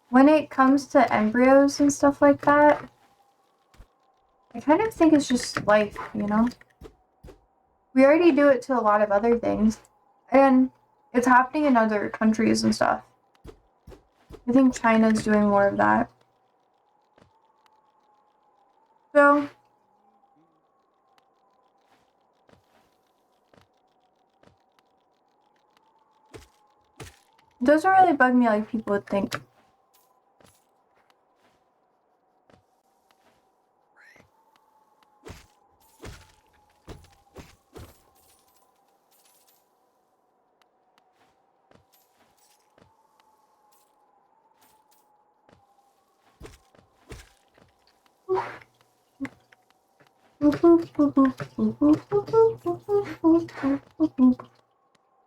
Speaker 1: When it comes to embryos and stuff like that, I kind of think it's just life, you know? We already do it to a lot of other things. And it's happening in other countries and stuff. I think China's doing more of that. So, it doesn't really bug me like people would think.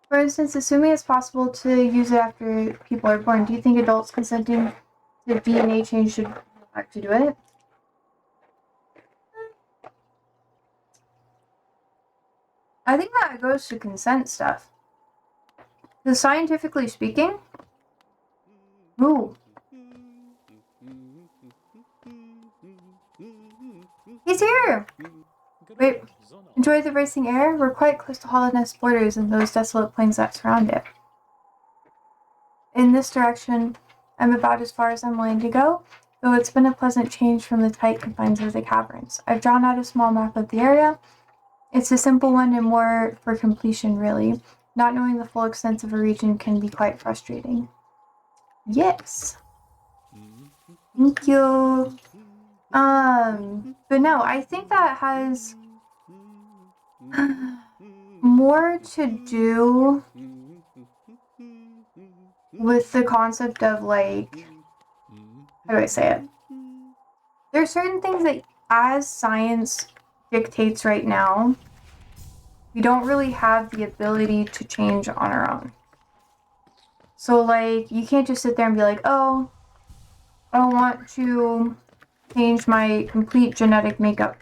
Speaker 1: For instance, assuming it's possible to use it after people are born, do you think adults consenting to DNA change should have to do it? I think that goes to consent stuff. Because scientifically speaking, ooh, he's here! Wait, enjoy the racing air? We're quite close to Hollowness borders and those desolate plains that surround it. In this direction, I'm about as far as I'm willing to go, though it's been a pleasant change from the tight confines of the caverns. I've drawn out a small map of the area. It's a simple one and more for completion, really. Not knowing the full extent of a region can be quite frustrating. Yes. Thank you. But no, I think that has more to do with the concept of, like, how do I say it? There are certain things that, as science dictates right now, we don't really have the ability to change on our own. So, like, you can't just sit there and be like, oh, I want to change my complete genetic makeup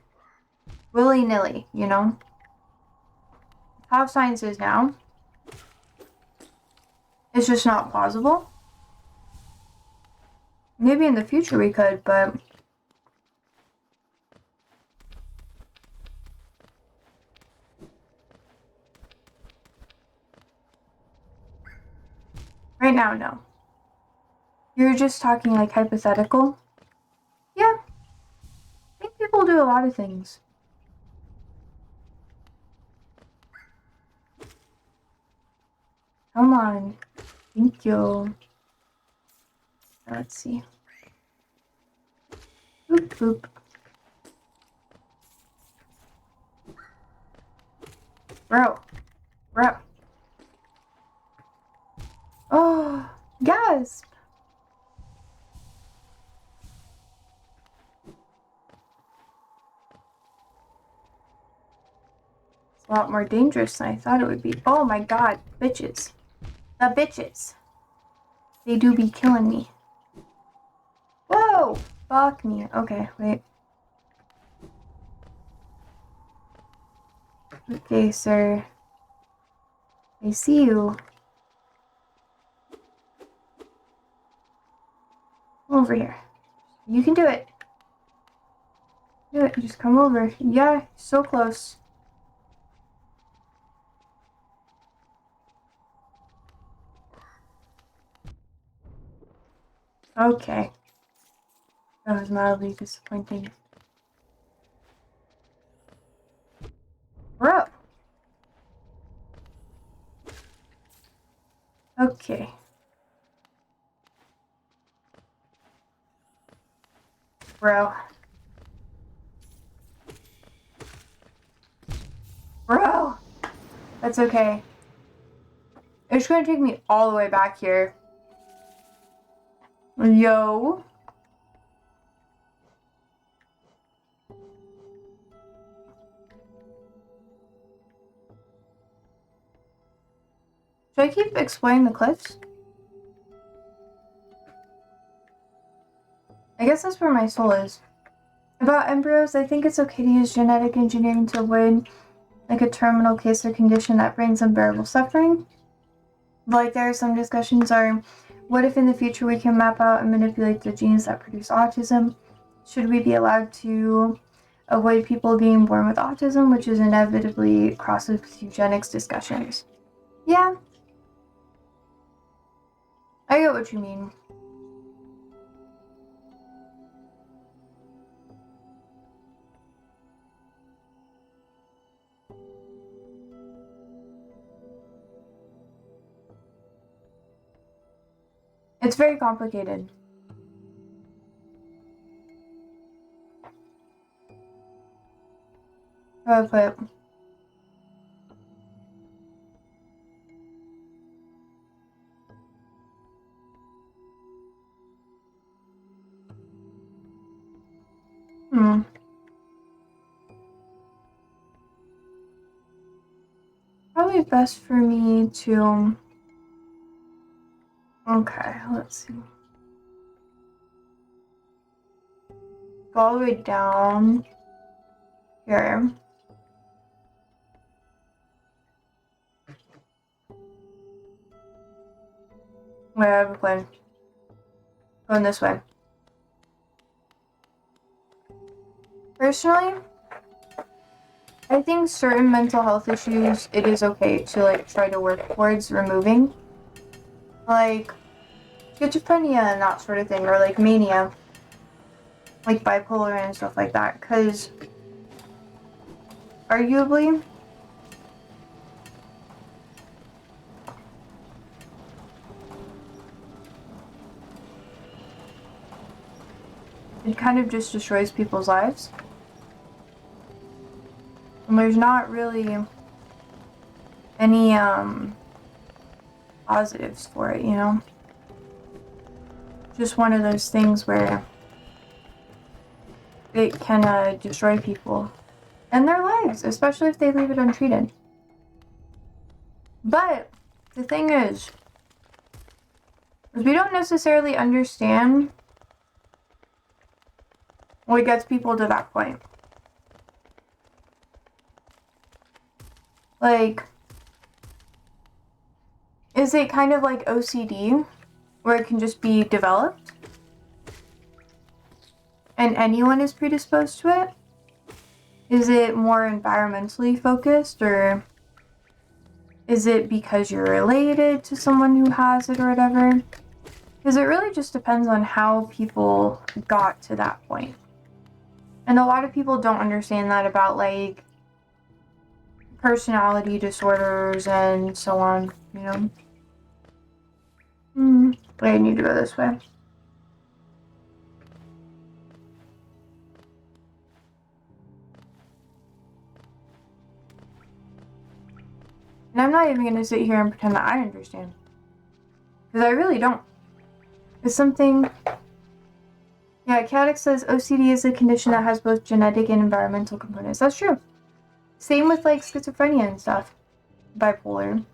Speaker 1: willy-nilly, you know? How science is now, it's just not plausible. Maybe in the future we could, but right now, no. You're just talking like hypothetical? Yeah. I think people do a lot of things. Come on. Thank you. Let's see. Boop, boop. Bro. Oh, gasp. It's a lot more dangerous than I thought it would be. Oh my god, bitches. The bitches. They do be killing me. Whoa! Fuck me. Okay, wait. Okay, sir. I see you. Come over here. You can do it. Do it. Just come over. Yeah, so close. Okay. That was mildly disappointing. Bro. Okay. Bro. Bro! That's okay. It's gonna take me all the way back here. Yo. Should I keep exploring the cliffs? I guess that's where my soul is. About embryos, I think it's okay to use genetic engineering to avoid like a terminal case or condition that brings unbearable suffering. Like there are some discussions are, what if in the future we can map out and manipulate the genes that produce autism? Should we be allowed to avoid people being born with autism, which is inevitably crosses with eugenics discussions? Yeah, I get what you mean. It's very complicated. How do I put it? Probably best for me to... Okay, let's see. Go all the way down here. Wait, I have a plan. Going this way. Personally, I think certain mental health issues, it is okay to like try to work towards removing. Like schizophrenia and that sort of thing, or like mania. Like bipolar and stuff like that. Because arguably, it kind of just destroys people's lives. And there's not really any positives for it, you know? Just one of those things where it can destroy people and their lives, especially if they leave it untreated. But the thing is we don't necessarily understand what gets people to that point. Like, is it kind of like OCD, where it can just be developed and anyone is predisposed to it? Is it more environmentally focused, or is it because you're related to someone who has it or whatever? Because it really just depends on how people got to that point. And a lot of people don't understand that about like personality disorders and so on, you know? But I need to go this way. And I'm not even going to sit here and pretend that I understand. Because I really don't. It's something... Yeah, Cadix says OCD is a condition that has both genetic and environmental components. That's true. Same with, like, schizophrenia and stuff. Bipolar.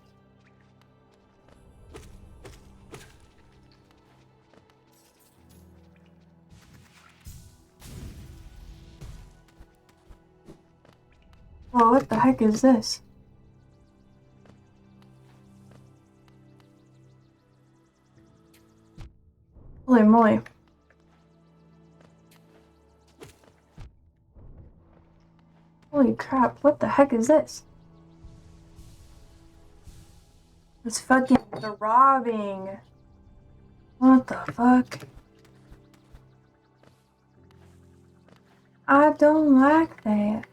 Speaker 1: Whoa, what the heck is this? Holy moly. Holy crap, what the heck is this? It's fucking throbbing. What the fuck? I don't like that.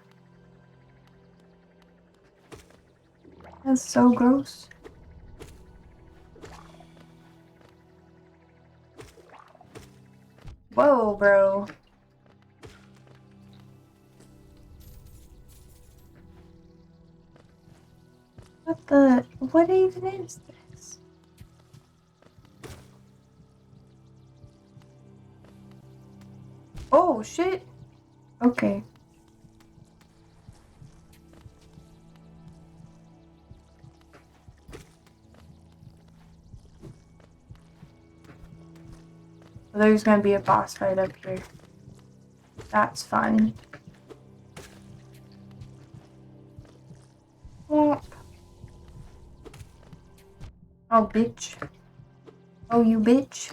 Speaker 1: That's so gross. Whoa, bro. What even is this? Oh, shit. Okay. So there's gonna be a boss fight up here. That's fun. Oh, bitch. Oh, you bitch.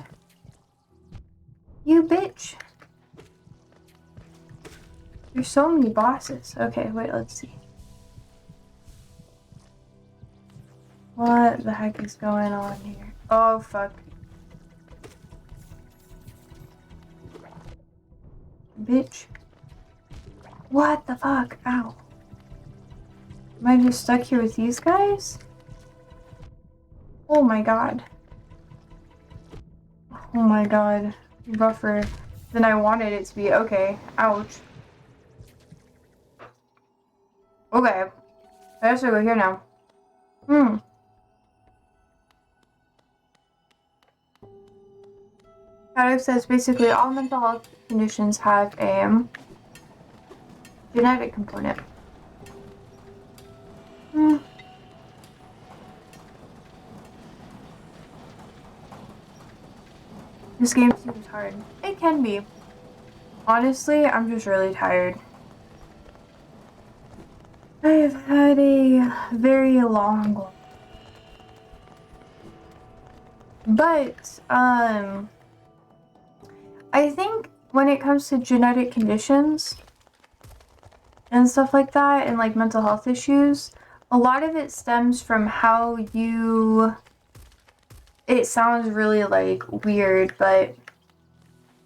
Speaker 1: You bitch. There's so many bosses. Okay, wait, let's see. What the heck is going on here? Oh, fuck. Bitch. What the fuck? Ow. Am I just stuck here with these guys? Oh my god. Oh my god. Rougher than I wanted it to be. Okay. Ouch. Okay. I guess I go here now. Cadix says basically all mental health conditions have a genetic component. This game seems hard. It can be. Honestly, I'm just really tired. I have had a very long one. But, I think when it comes to genetic conditions and stuff like that, and like mental health issues, a lot of it stems from how you... It sounds really like weird, but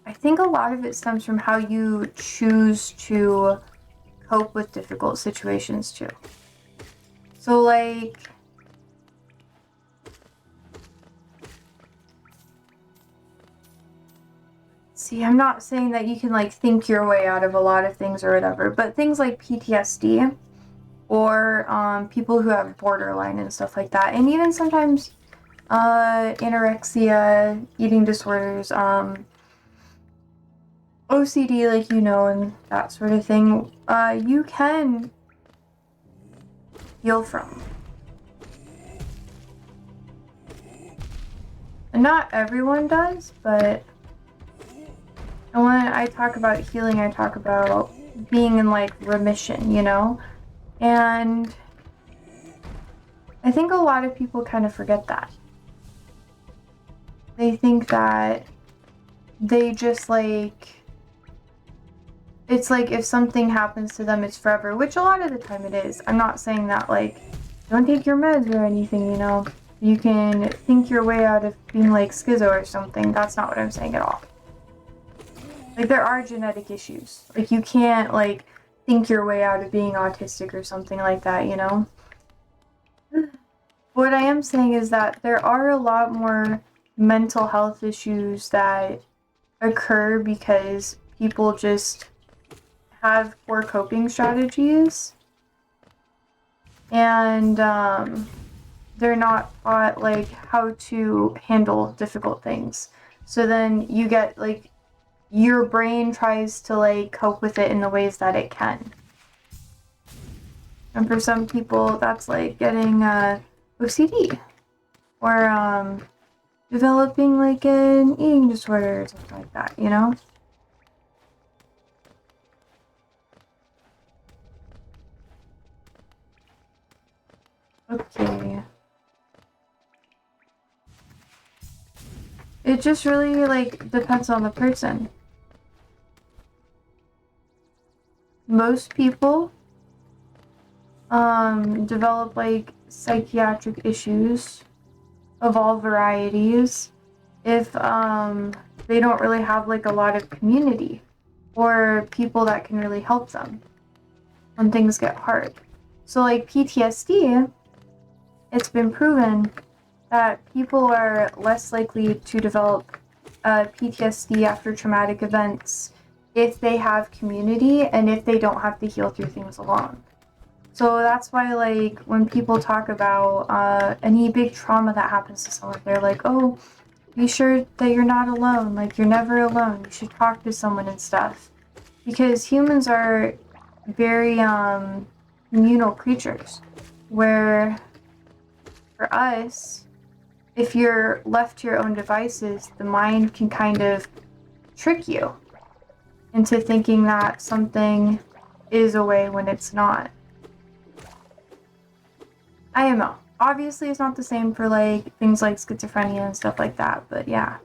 Speaker 1: I think a lot of it stems from how you choose to cope with difficult situations too. So like, see, I'm not saying that you can like think your way out of a lot of things or whatever, but things like PTSD or people who have borderline and stuff like that, and even sometimes anorexia, eating disorders, OCD, like, you know, and that sort of thing, you can heal from. And not everyone does, but and when I talk about healing, I talk about being in, like, remission, you know? And I think a lot of people kind of forget that. They think that they just, like... It's like if something happens to them, it's forever, which a lot of the time it is. I'm not saying that, like, don't take your meds or anything, you know? You can think your way out of being, like, schizo or something. That's not what I'm saying at all. Like, there are genetic issues. Like, you can't, like, think your way out of being autistic or something like that, you know? What I am saying is that there are a lot more mental health issues that occur because people just have poor coping strategies, and they're not taught like how to handle difficult things. So then you get like your brain tries to like cope with it in the ways that it can. And for some people, that's like getting OCD or developing like an eating disorder or something like that, you know? Okay. It just really like depends on the person. Most people develop like psychiatric issues of all varieties if they don't really have like a lot of community or people that can really help them when things get hard. So like PTSD, it's been proven that people are less likely to develop PTSD after traumatic events if they have community and if they don't have to heal through things alone. So that's why, like, when people talk about any big trauma that happens to someone, they're like, oh, be sure that you're not alone. Like, you're never alone. You should talk to someone and stuff. Because humans are very communal creatures, where for us, if you're left to your own devices, the mind can kind of trick you into thinking that something is a way when it's not. I don't know. Obviously, it's not the same for like things like schizophrenia and stuff like that, but yeah.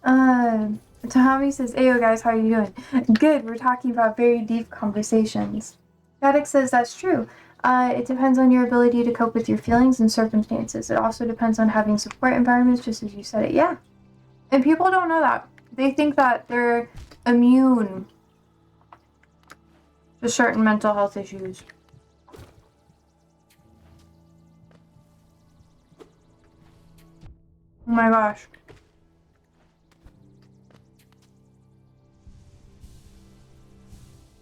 Speaker 1: Tommy says, "Ayo guys, how are you doing?" Good. We're talking about very deep conversations. Gaddick says that's true. It depends on your ability to cope with your feelings and circumstances. It also depends on having support environments, just as you said it. Yeah. And people don't know that. They think that they're immune to certain mental health issues. Oh my gosh.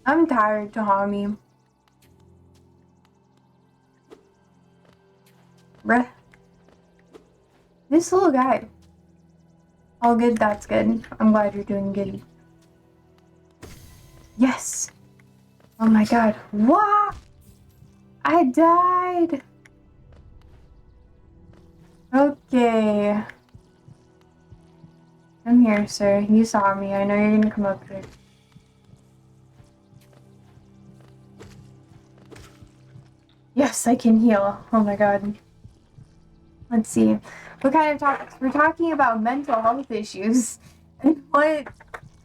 Speaker 1: I'm tired, Tahami. Bruh. This little guy. All good, that's good. I'm glad you're doing good. Yes! Oh my god. What? I died! Okay. I'm here, sir. You saw me. I know you're gonna come up here. Yes, I can heal. Oh my god. Let's see. What kind of topics? We're talking about mental health issues and what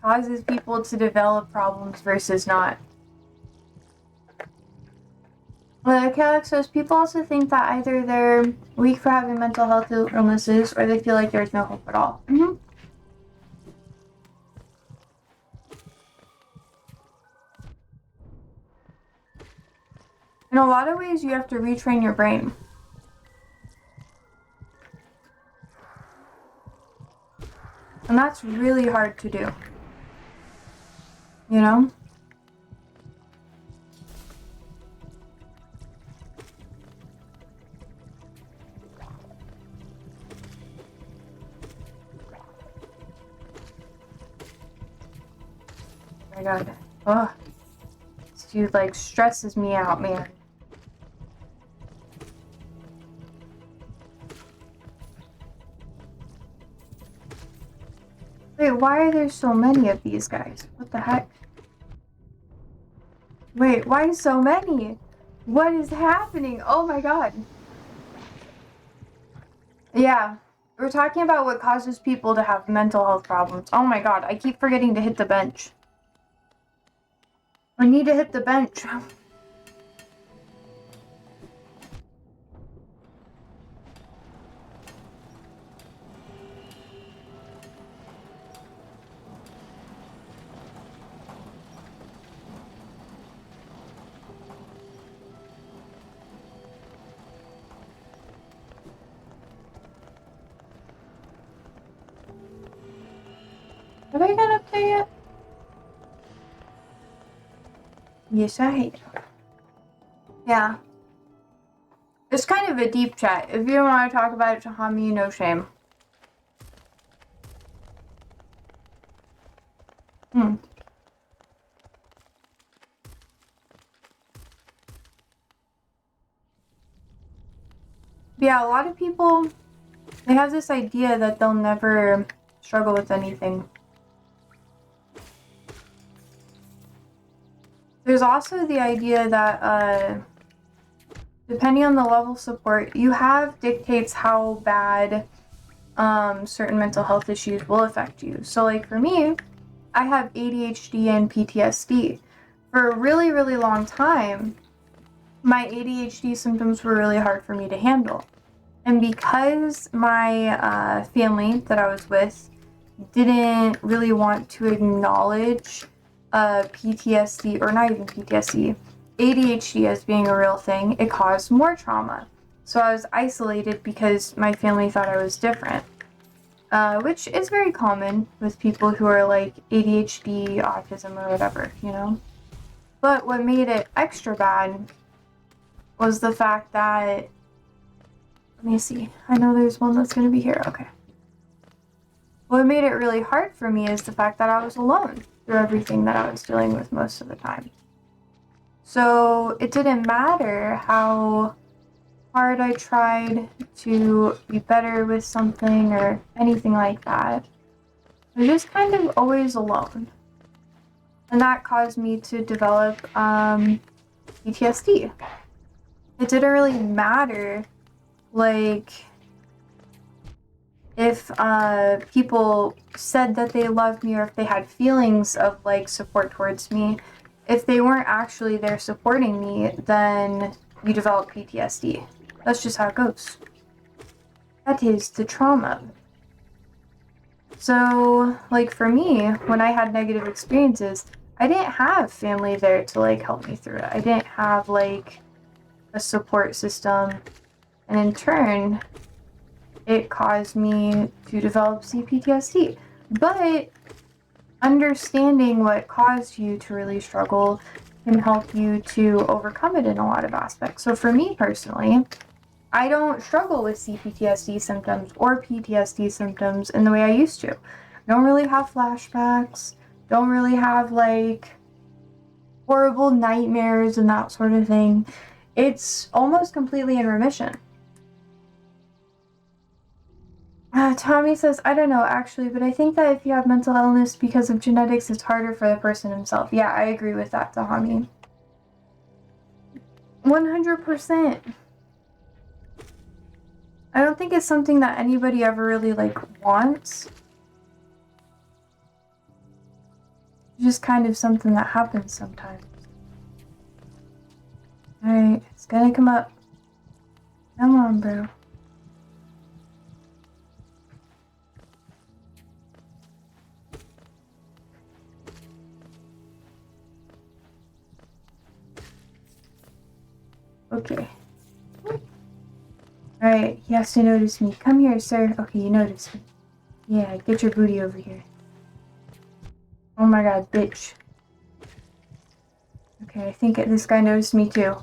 Speaker 1: causes people to develop problems versus not. Like Alex says, people also think that either they're weak for having mental health illnesses or they feel like there's no hope at all. Mm-hmm. In a lot of ways, you have to retrain your brain. And that's really hard to do. You know? Oh my god. Ugh. This dude, like, stresses me out, man. Wait, why are there so many of these guys? What the heck? Wait, why so many? What is happening? Oh my god. Yeah. We're talking about what causes people to have mental health problems. Oh my god, I keep forgetting to hit the bench. I need to hit the bench. I got up there yet? Yes, I have. Yeah. It's kind of a deep chat. If you don't want to talk about it to Hami, no shame. Yeah, a lot of people, they have this idea that they'll never struggle with anything. There's also the idea that depending on the level of support you have dictates how bad certain mental health issues will affect you. So like for me, I have ADHD and PTSD. For a really, really long time, my ADHD symptoms were really hard for me to handle. And because my family that I was with didn't really want to acknowledge PTSD, or not even PTSD, ADHD as being a real thing, it caused more trauma. So I was isolated because my family thought I was different, which is very common with people who are like ADHD, autism, or whatever, you know? But what made it extra bad was the fact that, let me see, I know there's one that's going to be here, okay. What made it really hard for me is the fact that I was alone through everything that I was dealing with most of the time. So it didn't matter how hard I tried to be better with something or anything like that. I was just kind of always alone. And that caused me to develop PTSD. It didn't really matter, like, if people said that they loved me or if they had feelings of like support towards me. If they weren't actually there supporting me, then you develop PTSD. That's just how it goes. That is the trauma. So, like for me, when I had negative experiences, I didn't have family there to like help me through it. I didn't have like a support system. And in turn, it caused me to develop CPTSD. But understanding what caused you to really struggle can help you to overcome it in a lot of aspects. So for me personally, I don't struggle with CPTSD symptoms or PTSD symptoms in the way I used to. Don't really have flashbacks, don't really have like horrible nightmares and that sort of thing. It's almost completely in remission. Tommy says, I don't know actually, but I think that if you have mental illness because of genetics, it's harder for the person himself. Yeah, I agree with that, Tahami. 100%. I don't think it's something that anybody ever really like wants. It's just kind of something that happens sometimes. Alright, it's gonna come up. Come on, bro. Okay. Alright, he has to notice me. Come here, sir. Okay, you noticed me. Yeah, get your booty over here. Oh my god, bitch. Okay, I think this guy noticed me too.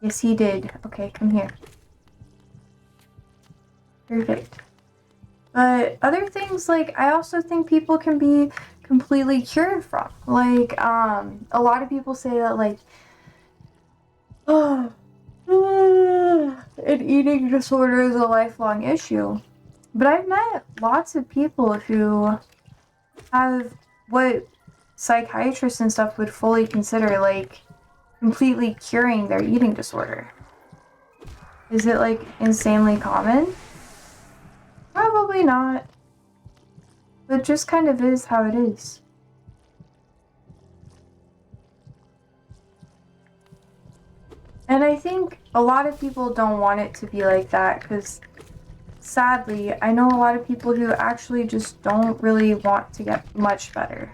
Speaker 1: Yes, he did. Okay, come here. Perfect. But other things, like, I also think people can be completely cured from. Like, a lot of people say that, like, oh, an eating disorder is a lifelong issue. But I've met lots of people who have what psychiatrists and stuff would fully consider, like, completely curing their eating disorder. Is it, like, insanely common? Probably not. But it just kind of is how it is. And I think a lot of people don't want it to be like that because sadly, I know a lot of people who actually just don't really want to get much better.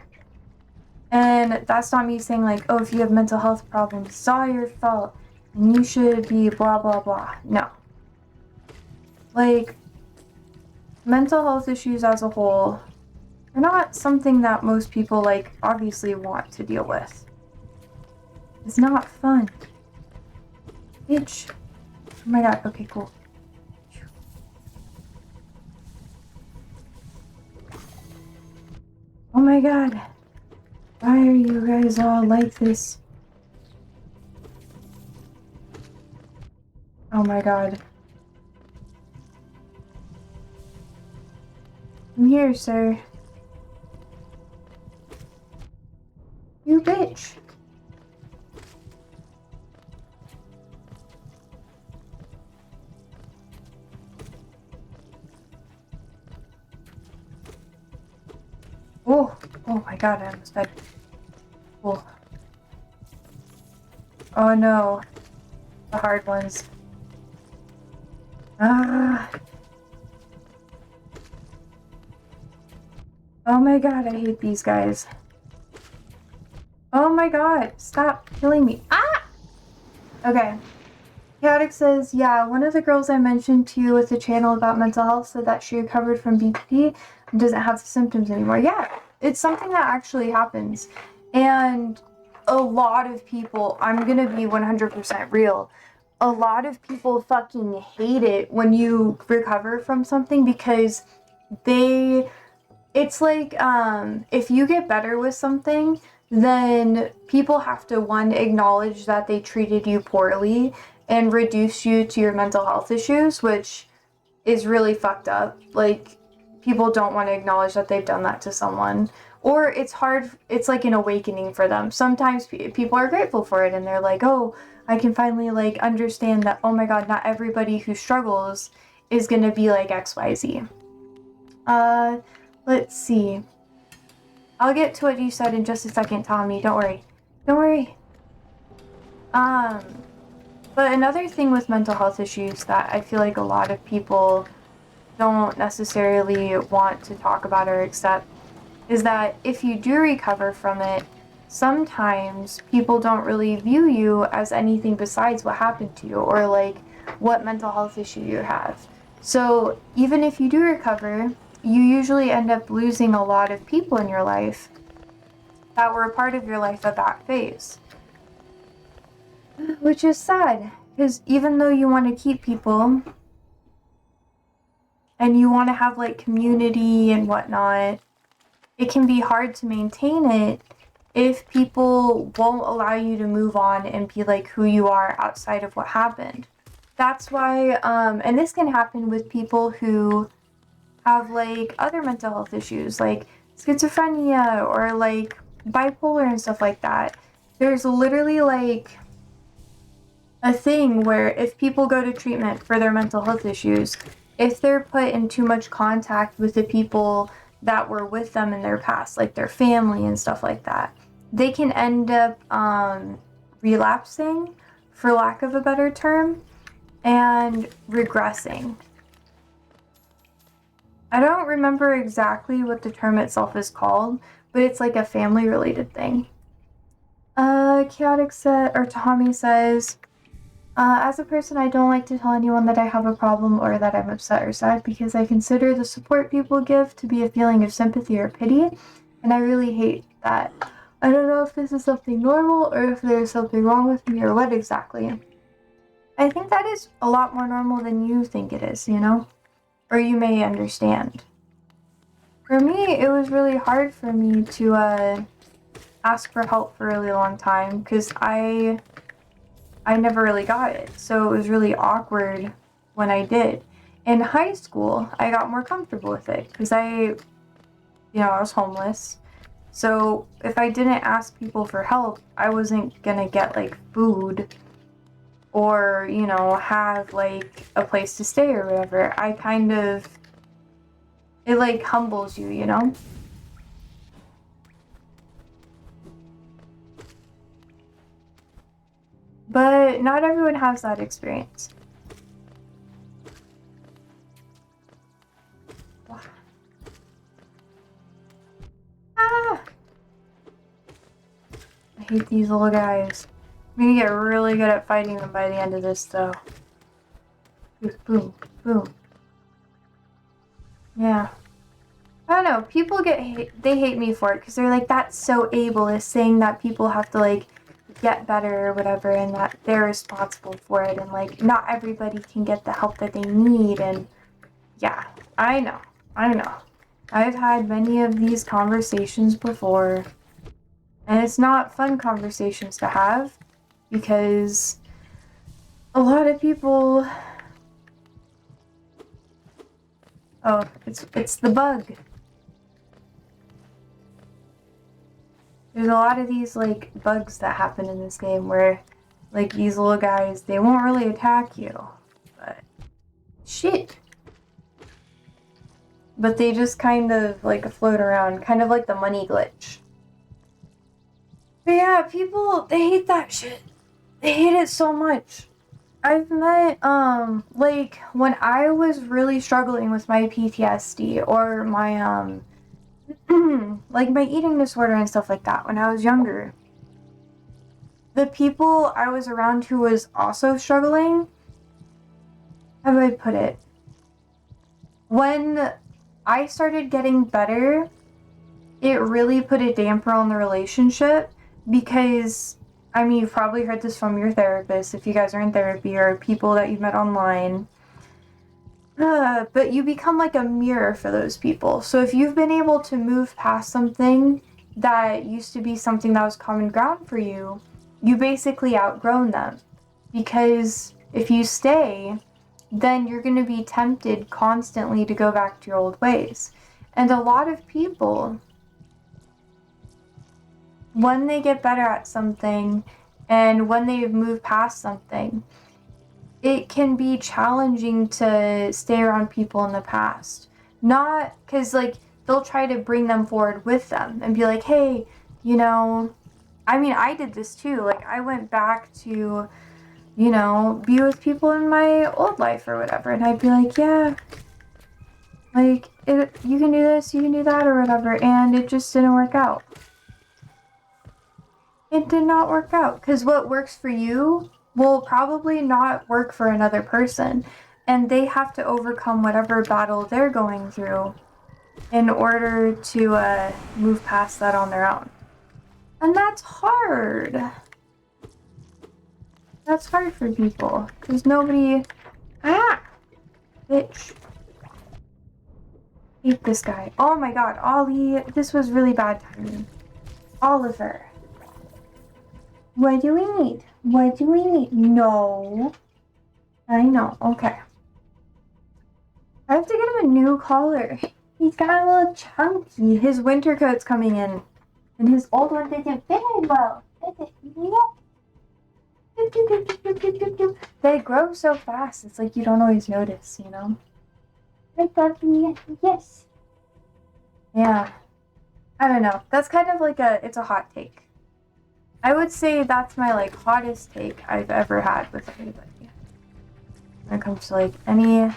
Speaker 1: And that's not me saying like, oh, if you have mental health problems, it's all your fault and you should be blah, blah, blah. No. Like, mental health issues as a whole They're not something that most people, like, obviously want to deal with. It's not fun. Bitch. Oh my god, okay, cool. Oh my god. Why are you guys all like this? Oh my god. I'm here, sir. You bitch. Oh, oh my god, I almost died. Oh. Oh no. The hard ones. Ah. Oh my god, I hate these guys. Oh my god, stop killing me. Ah! Okay. Chaotic says, yeah, one of the girls I mentioned to you with the channel about mental health said that she recovered from BPD and doesn't have the symptoms anymore. Yeah, it's something that actually happens. And a lot of people, I'm gonna be 100% real, a lot of people fucking hate it when you recover from something because it's like if you get better with something, then people have to, one, acknowledge that they treated you poorly and reduce you to your mental health issues, which is really fucked up. Like, people don't want to acknowledge that they've done that to someone. Or it's hard, it's like an awakening for them. Sometimes people are grateful for it and they're like, oh, I can finally like understand that, oh my god, not everybody who struggles is gonna be like XYZ. Let's see. I'll get to what you said in just a second, Tommy. Don't worry. Don't worry. But another thing with mental health issues that I feel like a lot of people don't necessarily want to talk about or accept is that if you do recover from it, sometimes people don't really view you as anything besides what happened to you or like what mental health issue you have. So even if you do recover, you usually end up losing a lot of people in your life that were a part of your life at that phase. Which is sad, because even though you want to keep people and you want to have like community and whatnot, it can be hard to maintain it if people won't allow you to move on and be like who you are outside of what happened. That's why, and this can happen with people who have like other mental health issues like schizophrenia or like bipolar and stuff like that. There's literally like a thing where if people go to treatment for their mental health issues, if they're put in too much contact with the people that were with them in their past, like their family and stuff like that, they can end up relapsing, for lack of a better term, and regressing. I don't remember exactly what the term itself is called, but it's like a family related thing. Chaotic said, or Tommy says, as a person, I don't like to tell anyone that I have a problem or that I'm upset or sad because I consider the support people give to be a feeling of sympathy or pity, and I really hate that. I don't know if this is something normal or if there's something wrong with me or what exactly. I think that is a lot more normal than you think it is, you know? Or you may understand. For me, it was really hard for me to ask for help for a really long time because I never really got it. So it was really awkward when I did. In high school, I got more comfortable with it because I was homeless. So if I didn't ask people for help, I wasn't gonna get like food or, have like a place to stay or whatever. It like humbles you, you know? But not everyone has that experience. Ah! I hate these little guys. I'm gonna get really good at fighting them by the end of this, though. Just boom, boom. Yeah. I don't know, people they hate me for it because they're like, that's so ableist, saying that people have to like get better or whatever and that they're responsible for it and like not everybody can get the help that they need. And yeah, I know. I've had many of these conversations before, and it's not fun conversations to have because a lot of people. Oh, it's the bug. There's a lot of these like bugs that happen in this game where like these little guys, they won't really attack you, but shit. But they just kind of like float around, kind of like the money glitch. But yeah, people, they hate that shit. They hate it so much. I've met, like, when I was really struggling with my PTSD or my, like my eating disorder and stuff like that when I was younger, the people I was around who was also struggling, how do I put it? When I started getting better, it really put a damper on the relationship because, I mean, you've probably heard this from your therapist if you guys are in therapy or people that you've met online. But you become like a mirror for those people. So if you've been able to move past something that used to be something that was common ground for you, you basically outgrown them. Because if you stay, then you're going to be tempted constantly to go back to your old ways. And a lot of people, when they get better at something and when they've moved past something, it can be challenging to stay around people in the past. Not because, like, they'll try to bring them forward with them and be like, hey, you know, I mean, I did this too. Like, I went back to, you know, be with people in my old life or whatever. And I'd be like, yeah, like, you can do this, you can do that or whatever. And it just didn't work out. It did not work out because what works for you will probably not work for another person, and they have to overcome whatever battle they're going through in order to move past that on their own. And that's hard. That's hard for people because nobody. Ah! Bitch. Hate this guy. Oh my god, Ollie. This was really bad timing. Oliver. What do we need? What do we need? No. I know. Okay. I have to get him a new collar. He's got a little chunky. His winter coat's coming in. And his old one didn't fit as well. They grow so fast. It's like you don't always notice, you know? Hi, puppy. Yes. Yeah. I don't know. That's kind of like it's a hot take. I would say that's my, like, hottest take I've ever had with anybody. When it comes to, like, any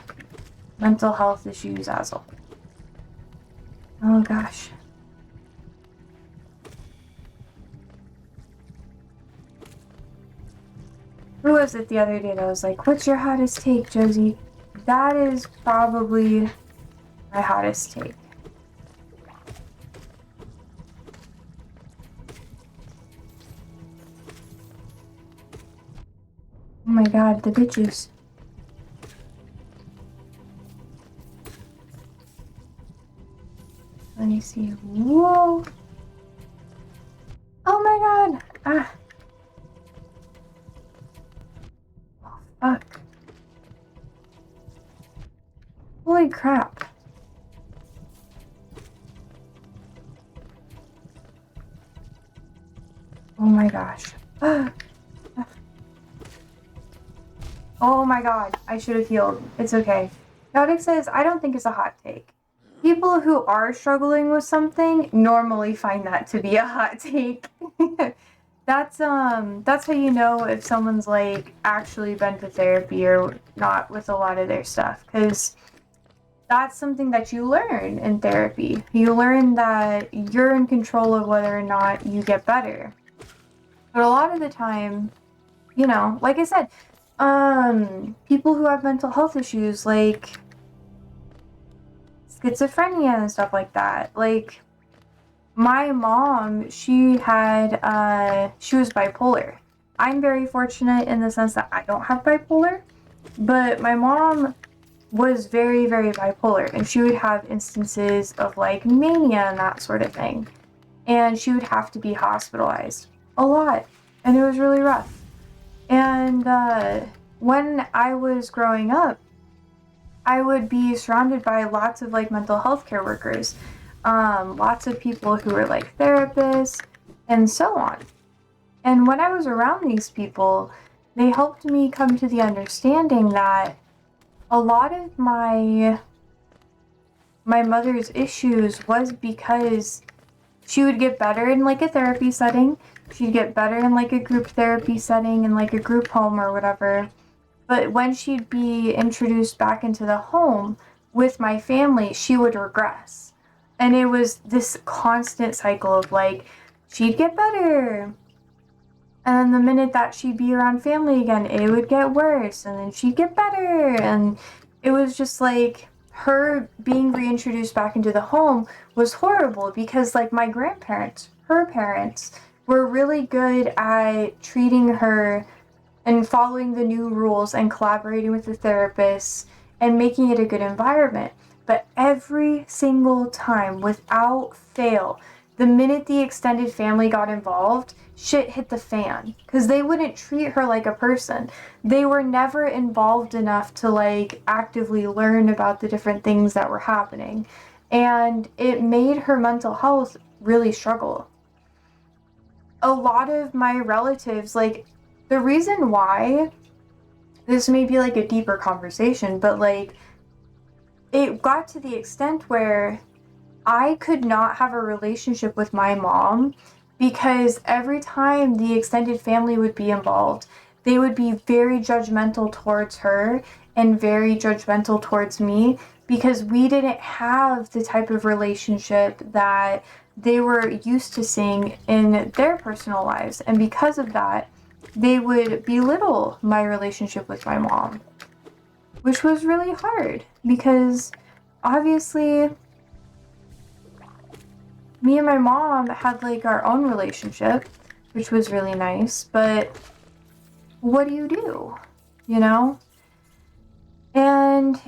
Speaker 1: mental health issues as well. Oh gosh. Who was it the other day that was like, what's your hottest take, Josie? That is probably my hottest take. Oh my god, the bitches. Let me see. Whoa. Oh my god. Ah. Oh, fuck. Holy crap. Oh my gosh. Oh my god. I should have healed. It's okay. Chaotic says, I don't think it's a hot take. People who are struggling with something normally find that to be a hot take. That's how you know if someone's like actually been to therapy or not with a lot of their stuff, because that's something that you learn in therapy. You learn that you're in control of whether or not you get better. But a lot of the time, you know, like I said, people who have mental health issues, like, schizophrenia and stuff like that. Like, my mom, she was bipolar. I'm very fortunate in the sense that I don't have bipolar, but my mom was very, very bipolar, and she would have instances of like mania and that sort of thing. And she would have to be hospitalized a lot, and it was really rough. And when I was growing up, I would be surrounded by lots of like mental health care workers, lots of people who were like therapists, and so on. And when I was around these people, they helped me come to the understanding that a lot of my mother's issues was because she would get better in like a therapy setting. She'd get better in like a group therapy setting, in like a group home or whatever. But when she'd be introduced back into the home with my family, she would regress. And it was this constant cycle of like, she'd get better. And then the minute that she'd be around family again, it would get worse. And then she'd get better. And it was just like her being reintroduced back into the home was horrible because, like, my grandparents, her parents, were really good at treating her and following the new rules and collaborating with the therapists and making it a good environment. But every single time, without fail, the minute the extended family got involved, shit hit the fan. Because they wouldn't treat her like a person. They were never involved enough to like actively learn about the different things that were happening. And it made her mental health really struggle. A lot of my relatives, like, the reason why, this may be like a deeper conversation, but like, it got to the extent where I could not have a relationship with my mom because every time the extended family would be involved, they would be very judgmental towards her and very judgmental towards me because we didn't have the type of relationship that they were used to seeing in their personal lives. And because of that, they would belittle my relationship with my mom, which was really hard because obviously me and my mom had like our own relationship, which was really nice, but what do? You know? And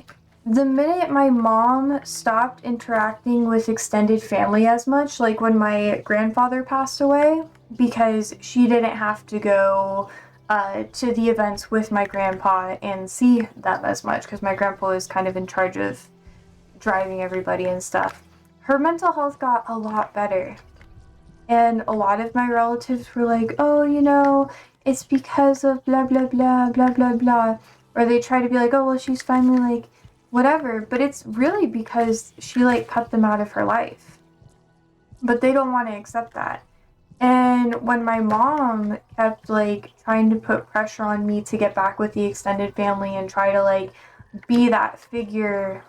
Speaker 1: the minute my mom stopped interacting with extended family as much, like when my grandfather passed away, because she didn't have to go to the events with my grandpa and see them as much, because my grandpa was kind of in charge of driving everybody and stuff, her mental health got a lot better. And a lot of my relatives were like, oh, you know, it's because of blah, blah, blah, blah, blah, blah. Or they try to be like, oh, well, she's finally like, whatever. But it's really because she like cut them out of her life. But they don't want to accept that. And when my mom kept like trying to put pressure on me to get back with the extended family and try to like be that figure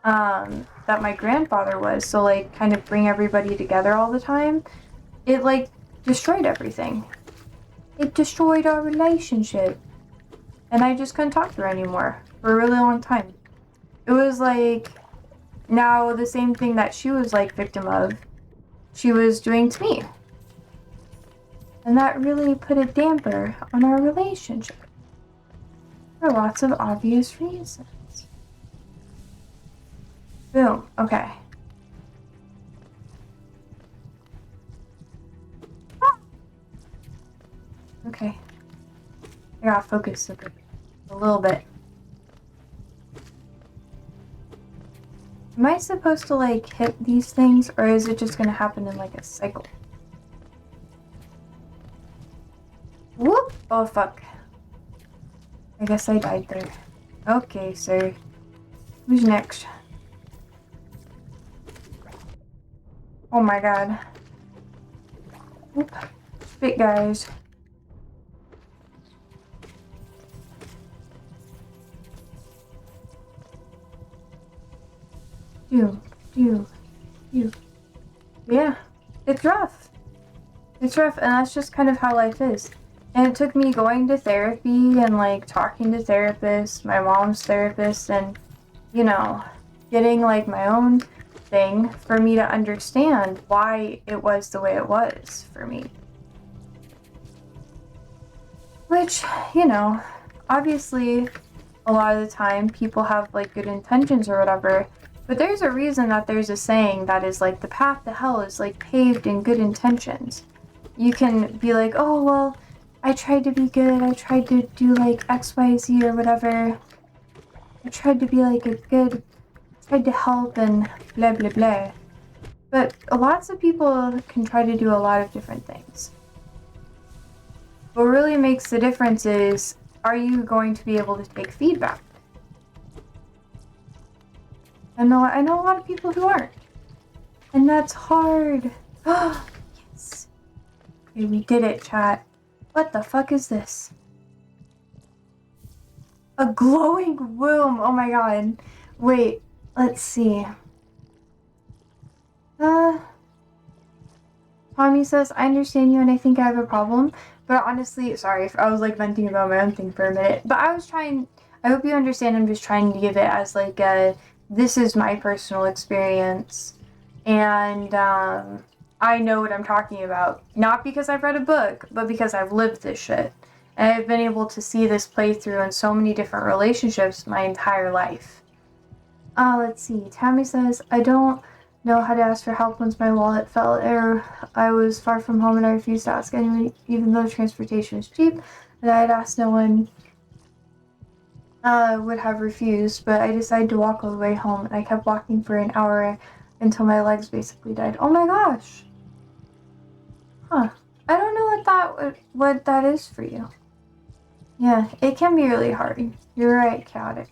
Speaker 1: that my grandfather was, so like kind of bring everybody together all the time, it like destroyed everything. It destroyed our relationship. And I just couldn't talk to her anymore for a really long time. It was like now the same thing that she was like victim of, she was doing to me. And that really put a damper on our relationship for lots of obvious reasons. Boom. Okay. Okay. I gotta focus a little bit. Am I supposed to like hit these things, or is it just gonna happen in like a cycle? Whoop! Oh fuck. I guess I died there. Okay, sir. Who's next? Oh my god. Whoop. Spit, guys. You. Yeah. It's rough. It's rough, and that's just kind of how life is. And it took me going to therapy and like talking to therapists, my mom's therapist, and you know, getting like my own thing for me to understand why it was the way it was for me. Which, you know, obviously a lot of the time people have like good intentions or whatever, but there's a reason that there's a saying that is like the path to hell is like paved in good intentions. You can be like, oh well, I tried to be good, I tried to do like XYZ or whatever, I tried to be like a good, tried to help and blah blah blah. But lots of people can try to do a lot of different things. What really makes the difference is, are you going to be able to take feedback? I know a lot of people who aren't. And that's hard. Oh, yes. Okay, we did it, chat. What the fuck is this? A glowing womb. Oh my god. Wait, let's see. Tommy says, I understand you and I think I have a problem. But honestly, sorry if I was like venting about my own thing for a minute. But I hope you understand I'm just trying to give it as like this is my personal experience. And I know what I'm talking about. Not because I've read a book, but because I've lived this shit. And I've been able to see this play through in so many different relationships my entire life. Let's see. Tammy says, I don't know how to ask for help once my wallet fell, or I was far from home and I refused to ask anyone, even though transportation is cheap. And I had asked no one would have refused, but I decided to walk all the way home, and I kept walking for an hour until my legs basically died. Oh my gosh! Huh. I don't know what that is for you. Yeah, it can be really hard. You're right, chaotic.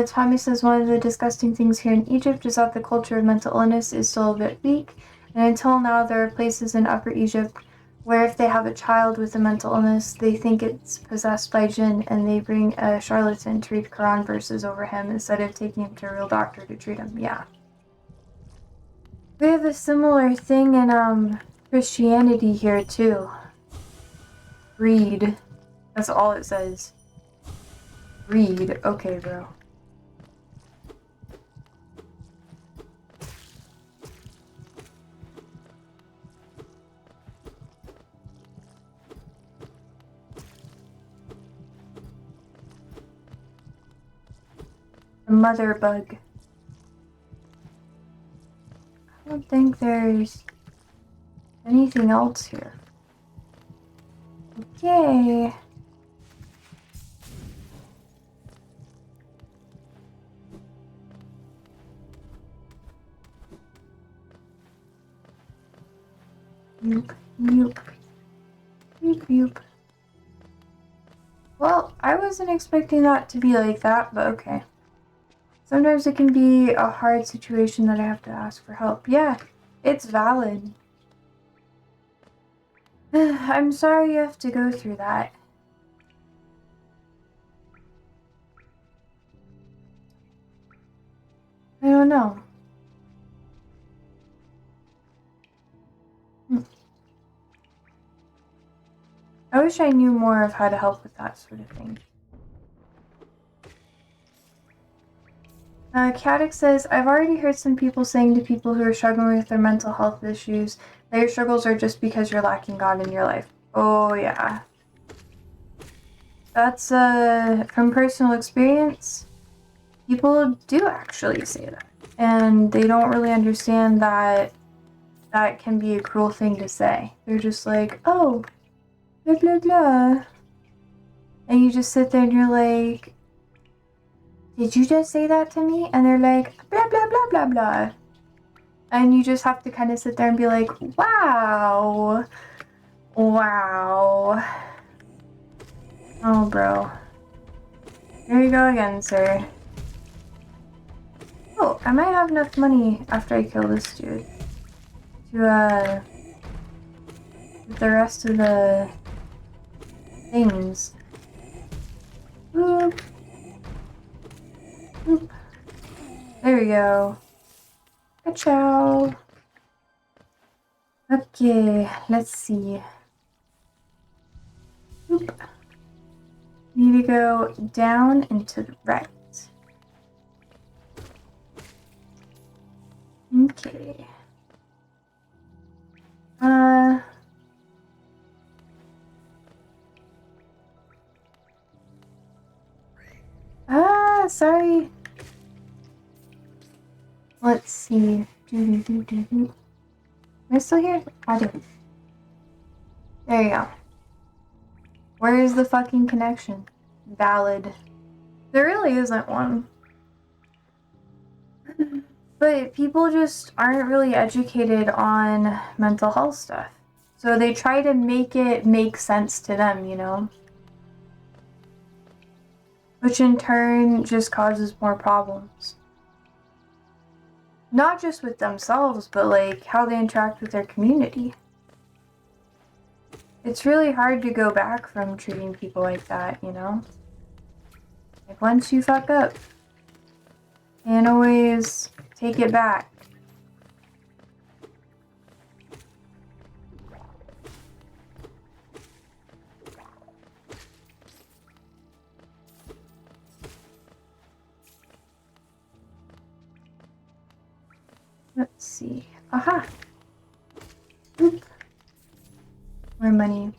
Speaker 1: Tommy says one of the disgusting things here in Egypt is that the culture of mental illness is still a bit weak, and until now there are places in Upper Egypt where if they have a child with a mental illness, they think it's possessed by jinn, and they bring a charlatan to read Quran verses over him instead of taking him to a real doctor to treat him. Yeah. We have a similar thing in Christianity here too. Read. That's all it says. Read. Okay, bro. A mother bug. I don't think there's anything else here. Okay. Yoop, yoop. Yoop, yoop. Well, I wasn't expecting that to be like that, but okay. Sometimes it can be a hard situation that I have to ask for help. Yeah, it's valid. I'm sorry you have to go through that. I don't know. I wish I knew more of how to help with that sort of thing. Caddick says, I've already heard some people saying to people who are struggling with their mental health issues that your struggles are just because you're lacking God in your life. Oh, yeah. That's, from personal experience, people do actually say that. And they don't really understand that that can be a cruel thing to say. They're just like, oh, blah, blah, blah. And you just sit there and you're like, did you just say that to me? And they're like, blah, blah, blah, blah, blah. And you just have to kind of sit there and be like, wow. Wow. Oh, bro. Here you go again, sir. Oh, I might have enough money after I kill this dude to, get the rest of the things. Boop. Boop. There we go. Ka-chow. Okay, let's see. Boop. Need to go down and to the right. Okay. Sorry. Let's see. Am I still here? I do. There you go. Where is the fucking connection? Valid. There really isn't one. But people just aren't really educated on mental health stuff. So they try to make it make sense to them, you know? Which in turn just causes more problems. Not just with themselves, but like how they interact with their community. It's really hard to go back from treating people like that, you know? Like once you fuck up, can't always take it back. Let's see. Aha! Oop. More money.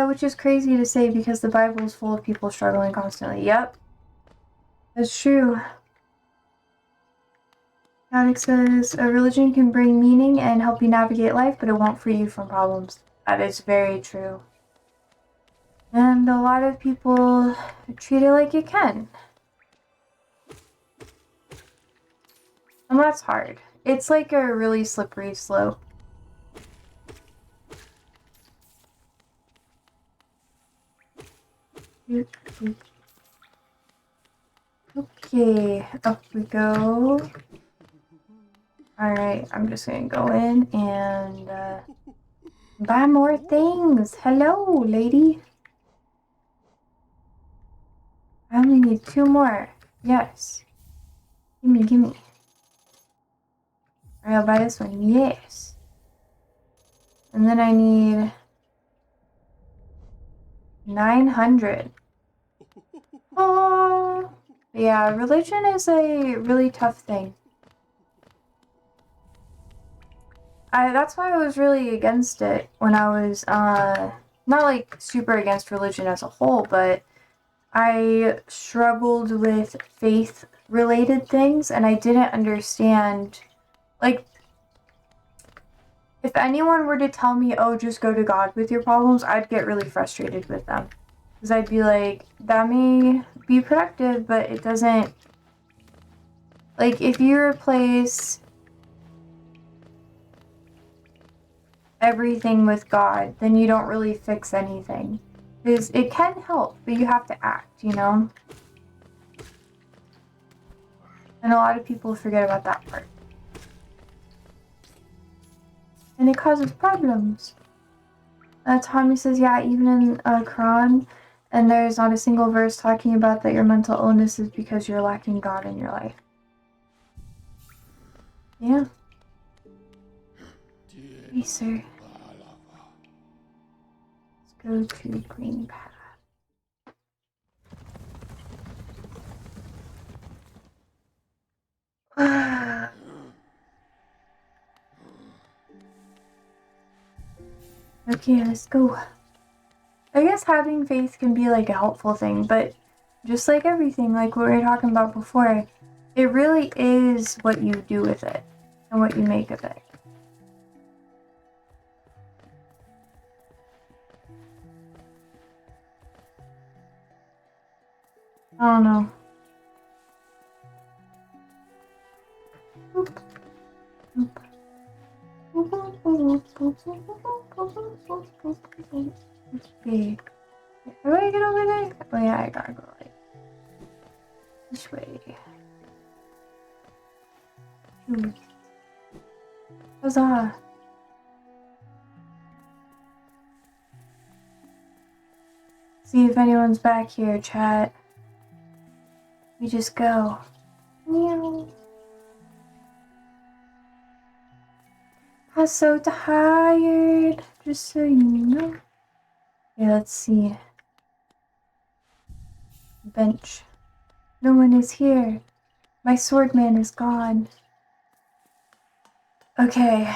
Speaker 1: Which is crazy to say because the Bible is full of people struggling constantly. Yep. That's true. Alex says, a religion can bring meaning and help you navigate life, but it won't free you from problems. That is very true. And a lot of people treat it like it can. And that's hard. It's like a really slippery slope. Okay, up we go. Alright, I'm just gonna go in and buy more things. Hello, lady. I only need 2 more. Yes. Gimme, gimme. Alright, I'll buy this one. Yes. And then I need 900. Oh, yeah, religion is a really tough thing. That's why I was really against it when I was, not like super against religion as a whole, but I struggled with faith-related things, and I didn't understand, like, if anyone were to tell me, oh, just go to God with your problems, I'd get really frustrated with them. Because I'd be like, that may be productive, but it doesn't, like, if you replace everything with God, then you don't really fix anything. Because it can help, but you have to act, you know? And a lot of people forget about that part. And it causes problems. Tommy says, yeah, even in Quran, and there's not a single verse talking about that your mental illness is because you're lacking God in your life. Yeah. Hey, sir. Let's go to green path. Okay, let's go. I guess having faith can be like a helpful thing, but just like everything, like what we were talking about before, it really is what you do with it and what you make of it. I don't know. Oop. Oop. Okay. How do I get over there? Oh yeah, I gotta go like this way. Huzzah! See if anyone's back here, chat. We just go. Meow. I'm so tired, just so you know. Okay, let's see. Bench. No one is here. My swordman is gone. Okay.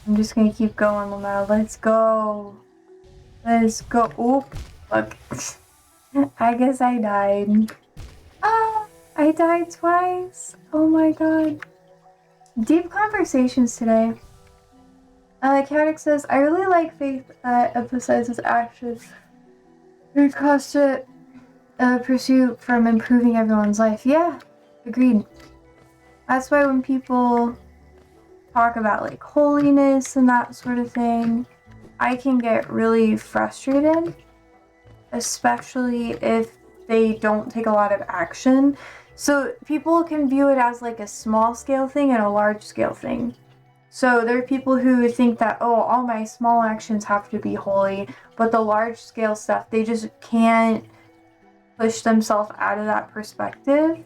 Speaker 1: I'm just gonna keep going, Lamar. Let's go. Let's go. Oop. Look. I guess I died. Ah! I died twice. Oh my god. Deep conversations today. Caddick says, I really like faith that emphasizes action and constant pursuit from improving everyone's life. Yeah, agreed. That's why when people talk about like holiness and that sort of thing, I can get really frustrated, especially if they don't take a lot of action. So people can view it as like a small scale thing and a large scale thing. So there are people who think that, oh, all my small actions have to be holy, but the large scale stuff, they just can't push themselves out of that perspective